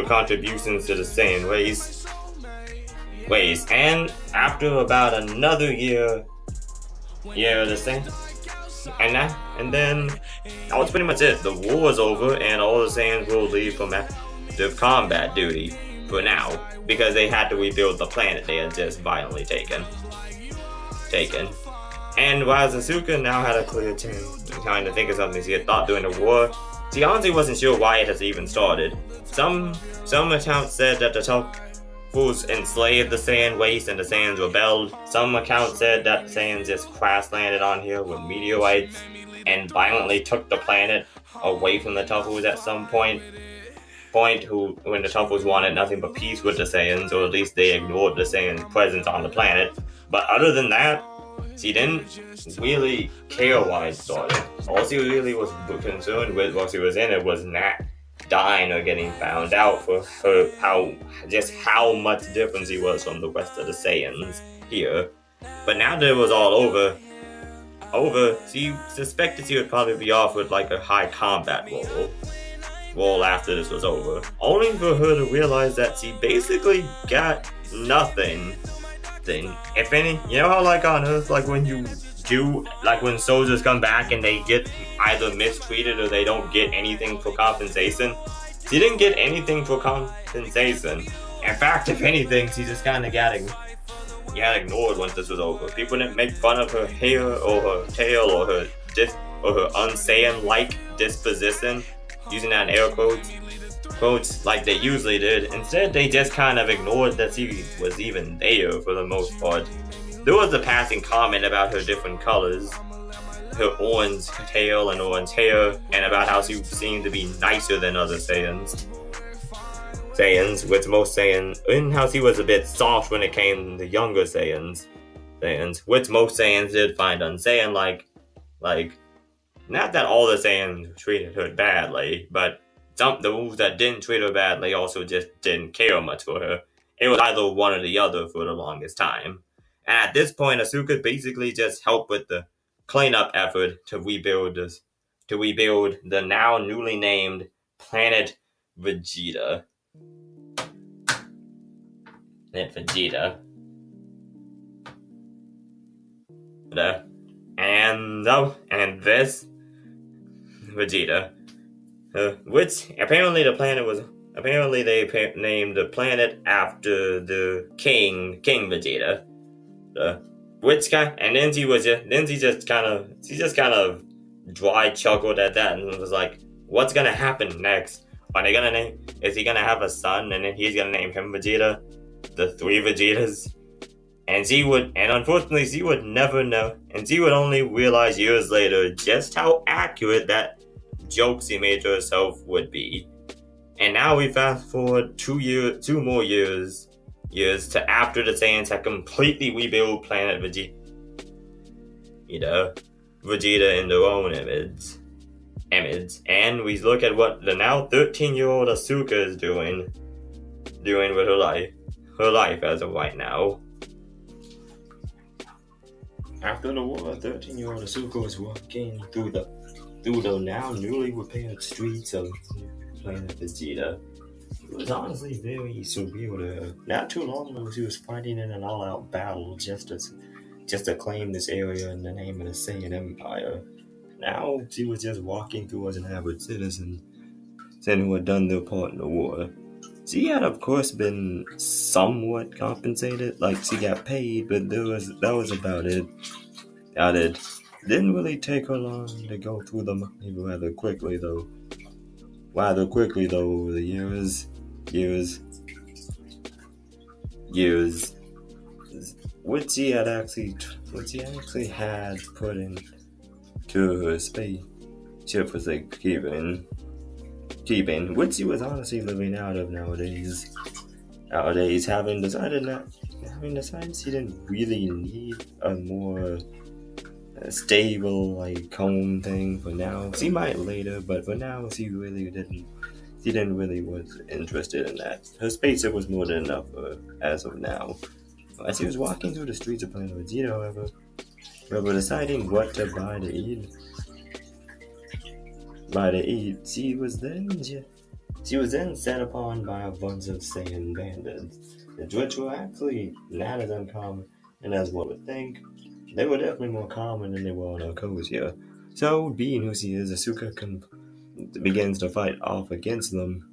contributions to the Saiyan ways. And after about another year the same. And then that was pretty much it. The war was over, and all the Saiyans will leave from active combat duty for now, because they had to rebuild the planet they had just violently taken. And while Asuka now had a clear time to think of something she had thought during the war, she honestly wasn't sure why it had even started. Some accounts said that the Tuffles enslaved the Saiyan race and the Saiyans rebelled. Some accounts said that the Saiyans just crash landed on here with meteorites and violently took the planet away from the Tuffles at some point when the Tuffles wanted nothing but peace with the Saiyans, or at least they ignored the Saiyans' presence on the planet. But other than that, she didn't really care why it started. All she really was concerned with while she was in it was not dying or getting found out for her how much different she was from the rest of the Saiyans here. But now that it was all over, she suspected she would probably be offered like a high combat role after this was over, only for her to realize that she basically got nothing. If any, you know how like on Earth, like when when soldiers come back and they get either mistreated or they don't get anything for compensation? She didn't get anything for compensation. In fact, if anything, she just kind of got ignored once this was over. People didn't make fun of her hair or her tail or her un-Saiyan-like disposition, using that in air quotes like they usually did. Instead, they just kind of ignored that she was even there for the most part. There was a passing comment about her different colors, her orange tail and orange hair, and about how she seemed to be nicer than other Saiyans, with most Saiyans, and how she was a bit soft when it came to younger Saiyans, which most Saiyans did find un-Saiyan-like. Not that all the Saiyans treated her badly, but those that didn't treat her badly also just didn't care much for her. It was either one or the other for the longest time. And at this point, Asuka basically just helped with the cleanup effort to rebuild the now newly named Planet Vegeta. And this Vegeta, which apparently they named the planet after the King Vegeta. And then she just kind of dry chuckled at that and was like, "What's gonna happen next? Is he gonna have a son and then he's gonna name him Vegeta? The three Vegetas?" And unfortunately she would never know, and she would only realize years later just how accurate that joke she made to herself would be. And now we fast forward 2 more years to after the Saiyans had completely rebuilt Planet Vegeta in their own image. And we look at what the now 13-year-old Asuka is doing with her life as of right now. After the war, 13-year-old Asuka was walking through the now newly repaired streets of Planet Vegeta. It was honestly very surreal to her. Not too long ago, she was fighting in an all-out battle just to claim this area in the name of the Saiyan Empire. Now she was just walking through as an average citizen who had done their part in the war. She had, of course, been somewhat compensated, like she got paid, but that was about it. It didn't really take her long to go through the money rather quickly though, over the years, years, what she had actually, had put into her spaceship was like keeping, which she was honestly living out of nowadays. Having decided she didn't really need a more stable like home thing for now. She might later, but for now she really didn't. She didn't really was interested in that. Her spaceship was more than enough for as of now. As she was walking through the streets of Planet Vegeta, however, deciding what to buy to eat, she was then set upon by a bunch of Saiyan bandits, which were actually not as uncommon and as one would think. They were definitely more common than they were on Arcosia. So, being who she is, Asuka begins to fight off against them.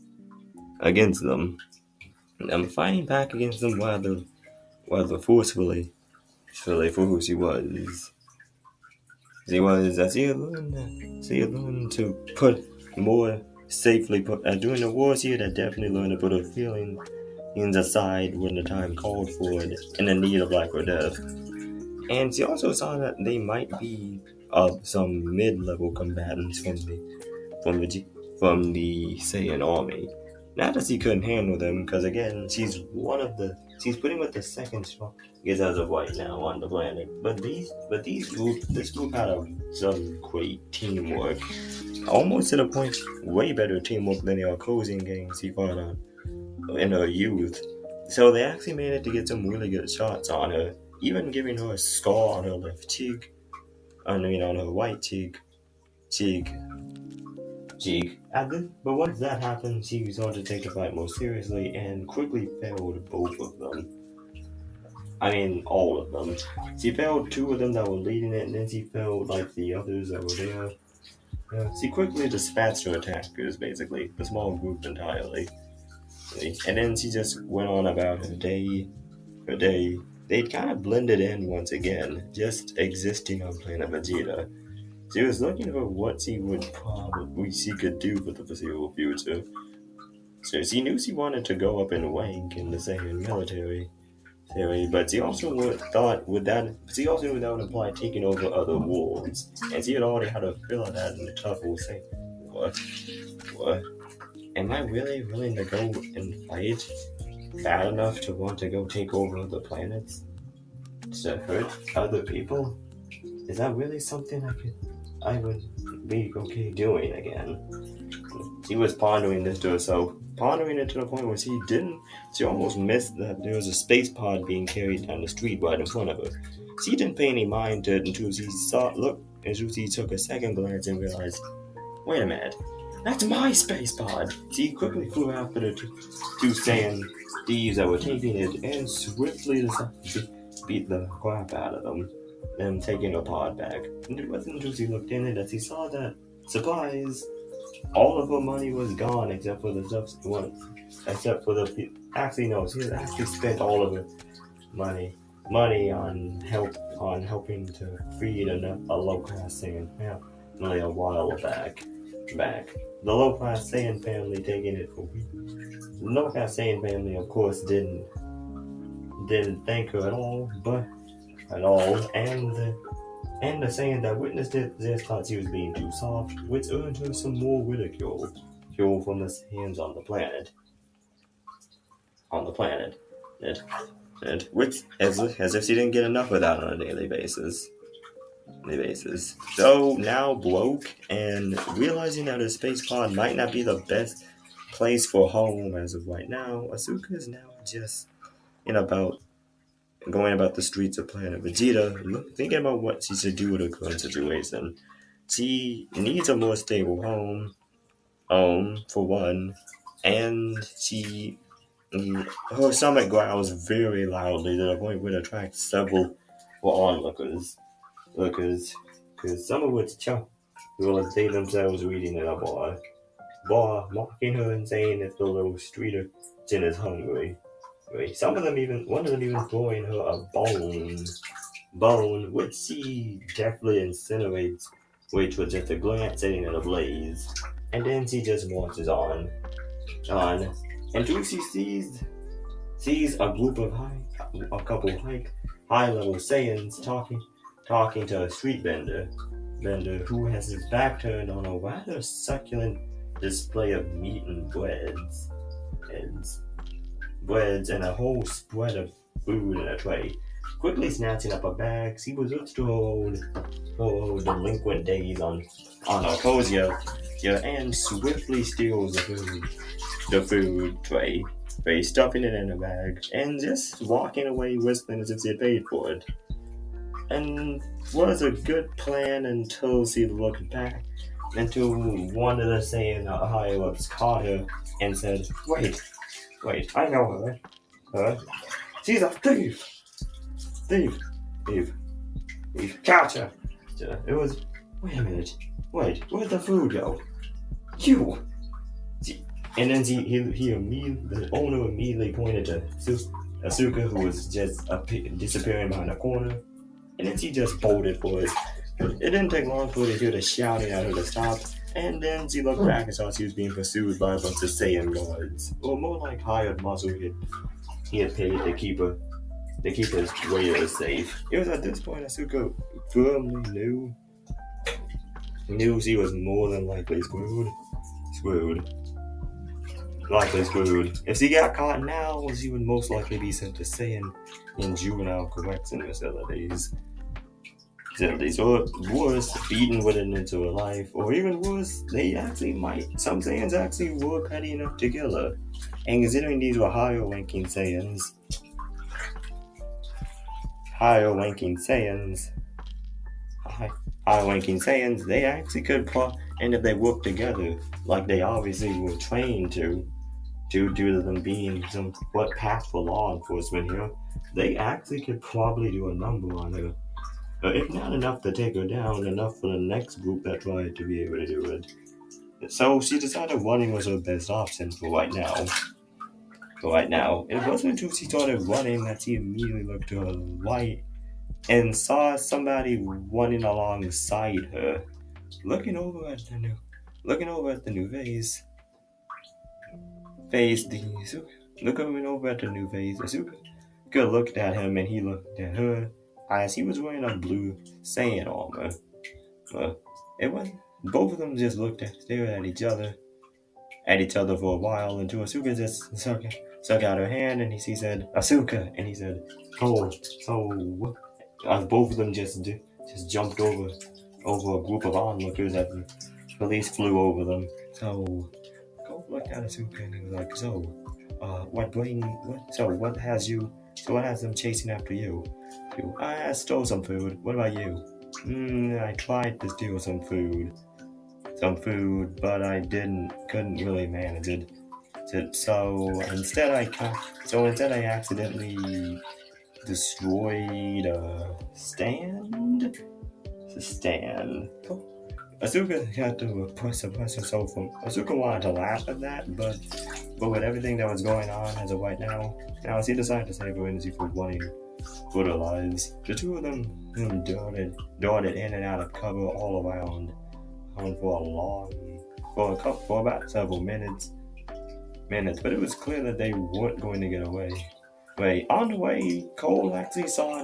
And fighting back against them rather forcefully for who she was. As he learned to put more safely during the war, she had definitely learned to put her feelings aside when the time called for it in the need of life or death. And she also saw that they might be some mid-level combatants from the Saiyan army. Not that she couldn't handle them, because again, she's putting with the second strongest as of right now on the planet. But this group had some great teamwork, almost to the point way better teamwork than the Arcosian gangs she fought on in her youth. So they actually managed to get some really good shots on her, even giving her a scar on her left cheek. On her right cheek. But once that happened, she started to take the fight more seriously and quickly failed both of them. All of them. She failed two of them that were leading it, and then she failed like the others that were there. She quickly dispatched her attackers, basically, the small group entirely. And then she just went on about her day. They'd kind of blended in once again, just existing on Planet Vegeta. She was looking for what she could do for the foreseeable future. So she knew she wanted to go up in rank in the Saiyan military, but she also knew that would imply taking over other worlds, and she had already had a feel of that in the tough old Saiyan war. Am I really willing to go and fight bad enough to want to go take over other planets to hurt other people? Is that really something I would be okay doing again? She was pondering this to herself, pondering it to the point where she almost missed that there was a space pod being carried down the street right in front of her. She didn't pay any mind to it until she took a second glance and realized, wait a minute, that's my space pod! She quickly flew after the two Saiyan thieves that were taking it and swiftly decided to beat the crap out of them taking the pod back. And it wasn't until she looked in it that she saw that, surprise, all of her money was gone except for the stuff actually no, she had actually spent all of her money on helping to feed a low-class Saiyan family a while back. The low-class Saiyan family taking it for weeks. The low-class Saiyan family, of course, didn't thank her at all, and the Saiyan that witnessed it just thought she was being too soft, which earned her some more ridicule from the Saiyans on the planet. Which, as if she didn't get enough of that on a daily basis. So now broke and realizing that her space pod might not be the best place for home as of right now, Asuka is now just going about the streets of Planet Vegeta, thinking about what she should do with her current situation. She needs a more stable home for one, and her stomach growls very loudly to the point where it attracts several onlookers. Because some of which chuck will see themselves reading in a bar. mocking her and saying if the little street urchin is hungry. Right. One of them even throwing her a bone, which she definitely incinerates, which was just a glance setting it ablaze. And then she just marches on, until she sees a group of a couple high level Saiyans talking to a street vendor who has his back turned on a rather succulent display of meat and breads and a whole spread of food in a tray. Quickly snatching up a bag, she resorts to her old delinquent days on her cozier and swiftly steals the food tray, stuffing it in a bag, and just walking away whistling as if she had paid for it. And was a good plan until she looked back, until one of the Saiyan higher ups caught her and said, Wait, I know her. She's a thief! Thief! Gotcha! It was, wait a minute, where'd the food go? You! And then the owner immediately pointed to Asuka, who was just disappearing behind a corner, and then she just bolted for it. It didn't take long for her to hear the shouting at her to stop, and then she looked back and saw she was being pursued by a bunch of Saiyan guards, or more like hired muscle he had paid to keep his waiters safe. It was at this point Asuka firmly knew she was more than likely screwed. Likely screwed. If she got caught now, she would most likely be sent to Saiyan in juvenile correction facilities. Or worse, beaten with it into her life, or even worse, some Saiyans actually were petty enough to kill her. And considering these were higher ranking Saiyans, they actually could and if they worked together, like they obviously were trained to due to them being somewhat past for law enforcement here, they actually could probably do a number on her. If not enough to take her down, enough for the next group that tried to be able to do it. So she decided running was her best option for right now. It wasn't until she started running that she immediately looked to her right and saw somebody running alongside her. Looking over at the new phase. Asuka looked at him and he looked at her as he was wearing a blue Saiyan armor. Both of them just stared at each other for a while until Asuka just stuck out her hand and he said, Asuka, and he said, Cole. So both of them just jumped over a group of onlookers as the police flew over them. So Cole looked at Asuka and he was like, what has them chasing after you? I stole some food. What about you? I tried to steal some food, but I couldn't really manage it. So instead I accidentally destroyed a stand. Asuka had to suppress herself Asuka wanted to laugh at that, but with everything that was going on as of right now, she decided to save her energy for running for their lives. The two of them darted in and out of cover all around for about several minutes, but it was clear that they weren't going to get away. On the way, Cole actually saw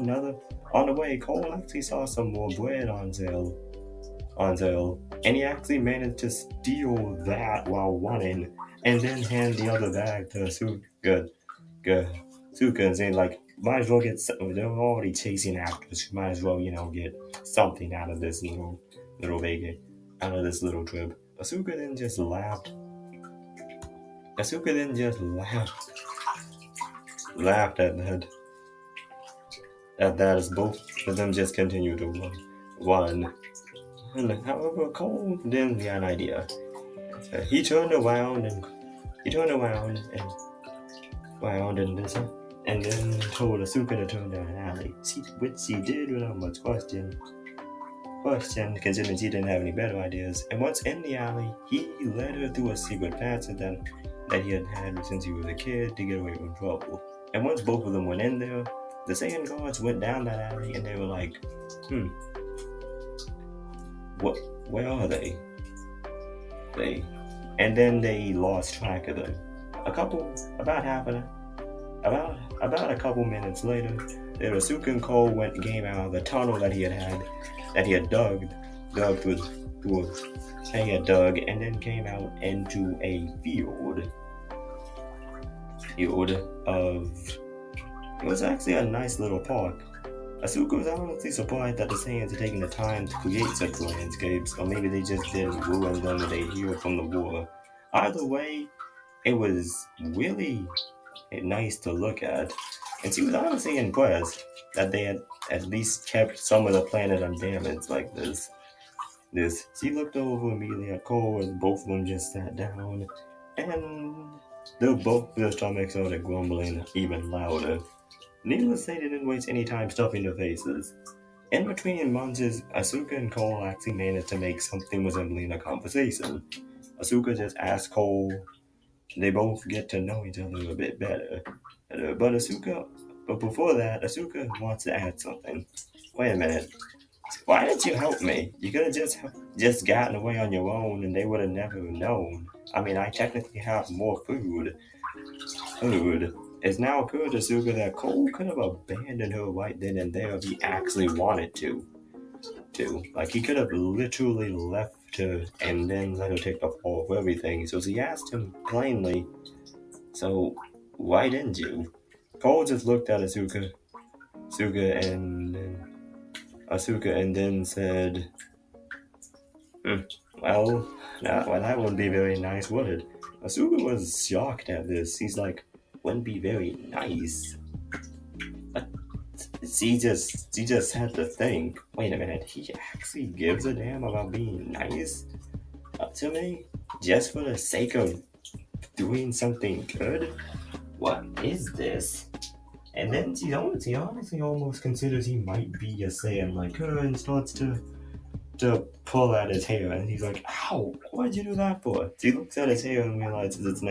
some more bread on sale, and he actually managed to steal that while running, and then hand the other bag to Asuka and saying, might as well get something. They're already chasing after us. Might as well, get something out of this little vacation, out of this little trip. Asuka then just laughed. Laughed at that as both of them just continued to run. And however, Cole then got an idea. He turned around and then told Asuka to turn down an alley, which she did without much question. question, considering she didn't have any better ideas. And once in the alley, he led her through a secret passage that he had had since he was a kid to get away from trouble. And once both of them went in there, the Saiyan guards went down that alley and they were like, what? Where are they? And then they lost track of them. About a couple minutes later, Asuka and Cole came out of the tunnel that he had dug and then came out into a field of. It was actually a nice little park. Asuka was honestly surprised that the Saiyans had taken the time to create such landscapes, or maybe they just didn't ruin them when they healed from the war. Either way, it was really nice to look at, and she was honestly impressed that they had at least kept some of the planet undamaged like this. She looked over immediately at Cole, and both of them just sat down, and their stomachs started grumbling even louder. Needless to say, they didn't waste any time stuffing their faces. In between munches, Asuka and Cole actually managed to make something resembling a conversation. Asuka just asked Cole. They both get to know each other a bit better. But before that, Asuka wants to add something. Wait a minute. Why didn't you help me? You could have just gotten away on your own and they would have never known. I mean, I technically have more food. It's now occurred to Asuka that Cole could have abandoned her right then and there if he actually wanted to. Like, he could have literally left her and then let her take the fall for everything. So she asked him plainly, so why didn't you? Cole just looked at Asuka and then said, well, that wouldn't be very nice, would it? Asuka was shocked at this. He's like, wouldn't be very nice. But she just had to think, wait a minute, he actually gives a damn about being nice to me? Just for the sake of doing something good? What is this? And then she honestly almost considers he might be a Saiyan like her and starts to pull at his hair, and he's like, ow, why'd you do that for? She looks at his hair and realizes it's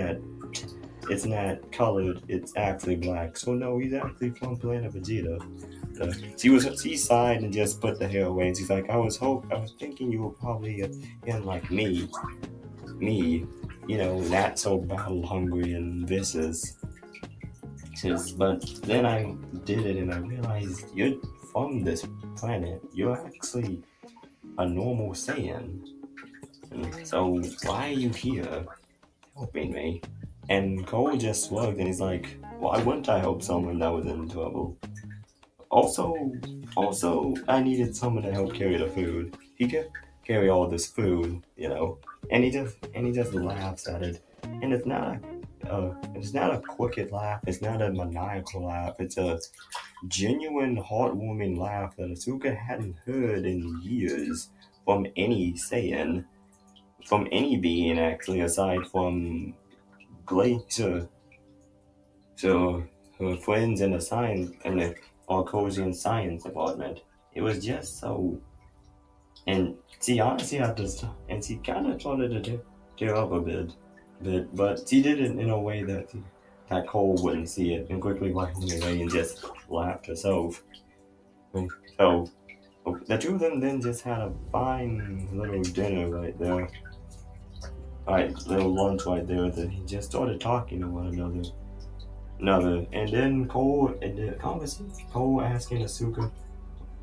not colored, it's actually black. So no, he's actually from Planet Vegeta. She sighed and just put the hair away, and she's like, I was thinking you were probably in like me, not so battle hungry and vicious. But then I did it and I realized you're from this planet. You're actually a normal Saiyan. So why are you here helping me? And Cole just shrugged and he's like, why wouldn't I help someone that was in trouble? Also, I needed someone to help carry the food. He could carry all this food, and he just laughs at it. And it's not a crooked laugh. It's not a maniacal laugh. It's a genuine, heartwarming laugh that Asuka hadn't heard in years from any Saiyan, from any being actually, aside from Glacier. So her friends in the Arcosian science department. It was just so, and she honestly had to, and she kind of started to tear up a bit, but she did it in a way that Cole wouldn't see it, and quickly wiped it away and just laughed herself. So the two of them then just had a fine little dinner right there. Little lunch right there. They just started talking to one another. And then Cole asking Asuka,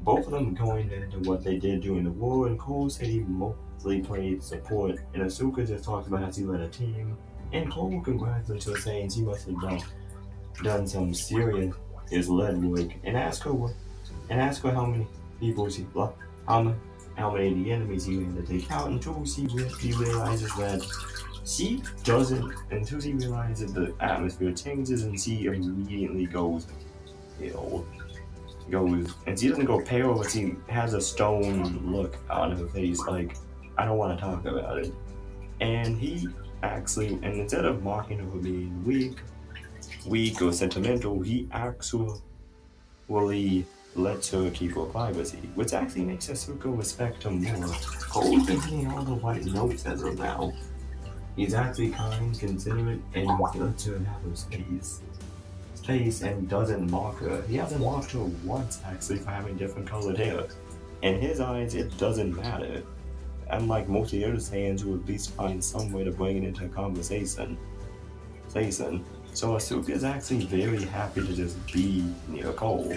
both of them going into what they did during the war, and Cole said he mostly played support, and Asuka just talked about how she led a team, and Cole congratulated her saying she must have done some serious lead work, and asked her how many people she blocked, how many of the enemies he had to take out, until she realizes that she doesn't, until she realizes the atmosphere changes and she immediately goes pale. And she doesn't go pale, but she has a stone look on her face, like, I don't want to talk about it. And he actually, and instead of mocking her for being weak or sentimental, he actually lets her keep her privacy, which actually makes Asuka respect him more. Cole's been hitting all the white notes as of now. He's actually kind, considerate, and lets her have her space and doesn't mock her. He hasn't mocked her once actually for having different colored hair. In his eyes, it doesn't matter. Unlike most of the other Saiyans who would at least find some way to bring it into a conversation. So Asuka is actually very happy to just be near Cole.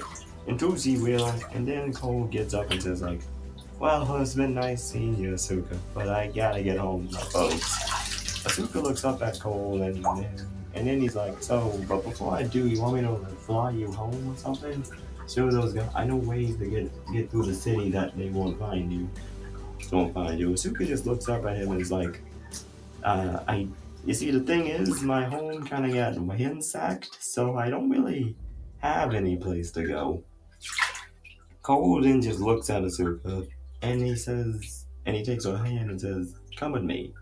Until she realizes, and then Cole gets up and says like, well, it's been nice seeing you, Asuka, but I gotta get home to my folks. Asuka looks up at Cole and then he's like, so, but before I do, you want me to like, fly you home or something? Show those guys, I know ways to get through the city that they won't find you. Asuka just looks up at him and is like, you see, the thing is, my home kind of got ransacked, so I don't really have any place to go. Cole then just looks at Asuka, and he takes her hand and says, come with me.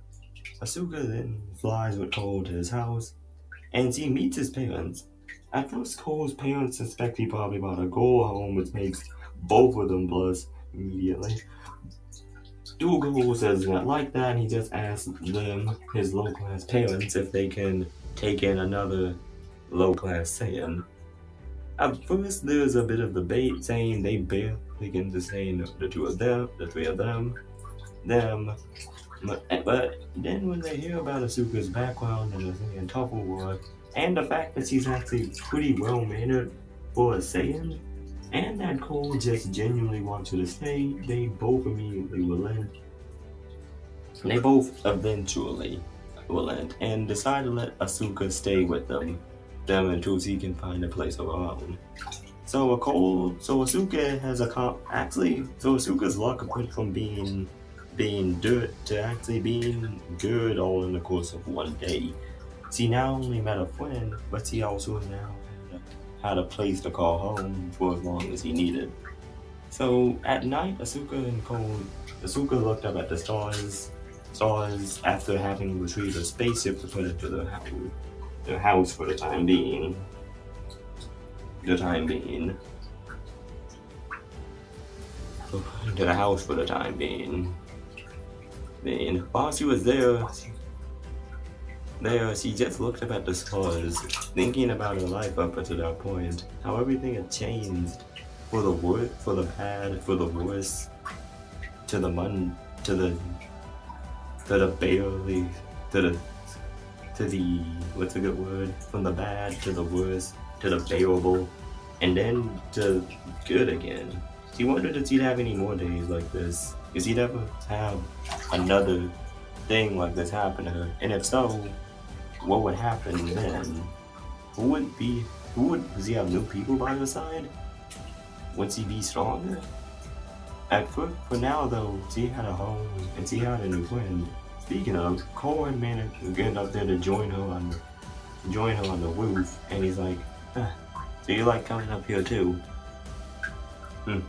Asuka then flies with Cole to his house, and he meets his parents. At first, Cole's parents suspect he probably brought a go home, which makes both of them blush immediately. Dougal says not like that, and he just asks them, his low-class parents, if they can take in another low-class Saiyan. At first, there's a bit of debate saying they barely begin to say the three of them. But then when they hear about Asuka's background and the Saiyan Tuffle War, and the fact that she's actually pretty well-mannered for a Saiyan, and that Cole just genuinely wants her to stay, they both immediately relent. They both eventually relent and decide to let Asuka stay with them until she can find a place of her own. So Asuka's luck went from being dirt to actually being good all in the course of one day. She not only met a friend, but she also now had a place to call home for as long as he needed. So at night, Asuka looked up at the stars after having retrieved a spaceship to put into their house for the time being. To the house for the time being. While she was there, she just looked up at the stars, thinking about her life up until that point, how everything had changed for the good, for the bad, for the worse, to the what's a good word? From the bad to the worse, to the bearable, and then to good again. She wondered if she'd have any more days like this, if she'd ever have another thing like this happen to her, and if so, what would happen then? Would she have new people by her side? Would she be stronger? For now though, she had a home and she had a new friend. Speaking of, Cole had managed to get up there to join her on the roof, and he's like, so you like coming up here too? And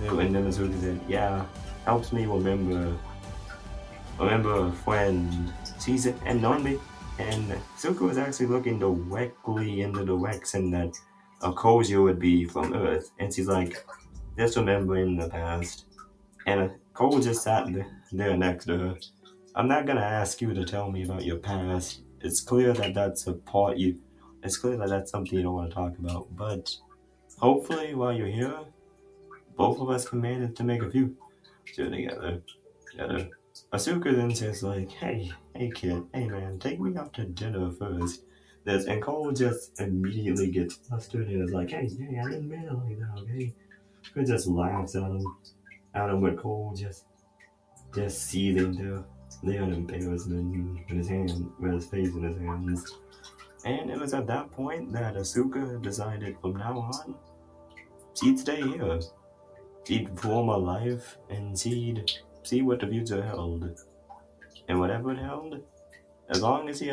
then Asuka said, yeah, helps me remember a friend. And Asuka was actually looking directly in the direction that a Kojo would be from Earth, and she's like, just remembering the past. And Cole just sat there next to her. I'm not gonna ask you to tell me about your past. It's clear that that's something you don't want to talk about. But hopefully, while you're here, both of us can manage to make a future together. Asuka then says like, hey kid, hey man, take me out to dinner first. And Cole just immediately gets flustered and is like, hey, I didn't mean it like that, okay? He just laughs at him with Cole just seething there in embarrassment with his face in his hands. And it was at that point that Asuka decided from now on, she'd stay here. She'd form a life and she'd see what the future held. And whatever it held, as long as she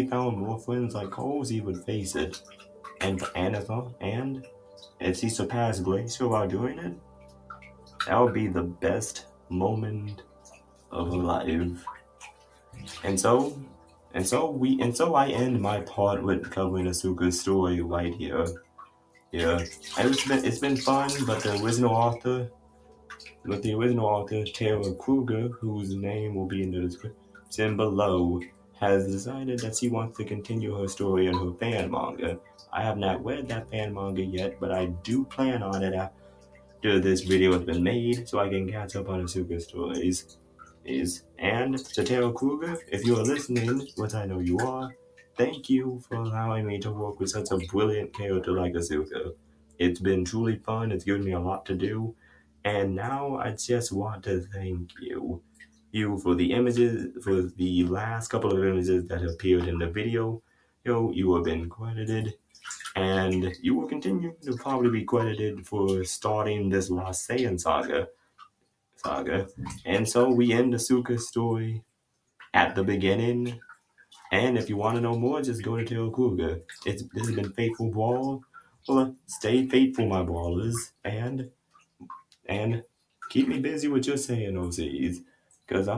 found more friends like Cole, she would face it. And if she surpassed Glacier while doing it, that would be the best moment of her life. And so I end my part with covering Asuka's story right here. Yeah, and it's been fun, but the original author Tara Kruger, whose name will be in the description below, has decided that she wants to continue her story in her fan manga. I have not read that fan manga yet, but I do plan on it after this video has been made, so I can catch up on Asuka stories. And to Tara Kruger, if you are listening, which I know you are, thank you for allowing me to work with such a brilliant character like Asuka. It's been truly fun, it's given me a lot to do, and now I just want to thank you for the images, for the last couple of images that appeared in the video. You have been credited, and you will continue to probably be credited for starting this Lost Saiyan saga. And so we end Asuka's story at the beginning. And if you want to know more, just go to Teokuga. This has been Faithful Brawl. Well, stay faithful, my brawlers, and keep me busy with your saying OCs. Cause if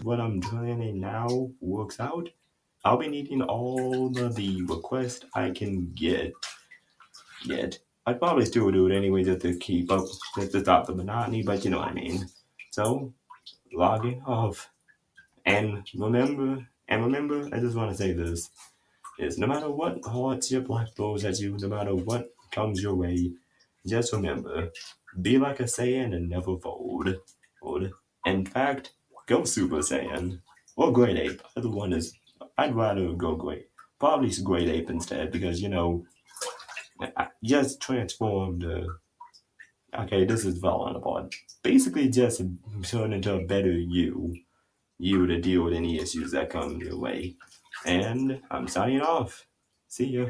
what I'm planning now works out, I'll be needing all of the requests I can get. I'd probably still do it anyway just to keep up, just to stop the monotony, but you know what I mean. So, logging off. And remember, I just want to say this, is no matter what hardship life throws at you, no matter what comes your way, just remember, be like a Saiyan and never fold. In fact, go Super Saiyan. Or Great Ape. Either one is, I'd rather go Great. Probably Great Ape instead, because, I just transformed, okay, this is falling apart. Basically just turn into a better you to deal with any issues that come your way. And I'm signing off. See ya.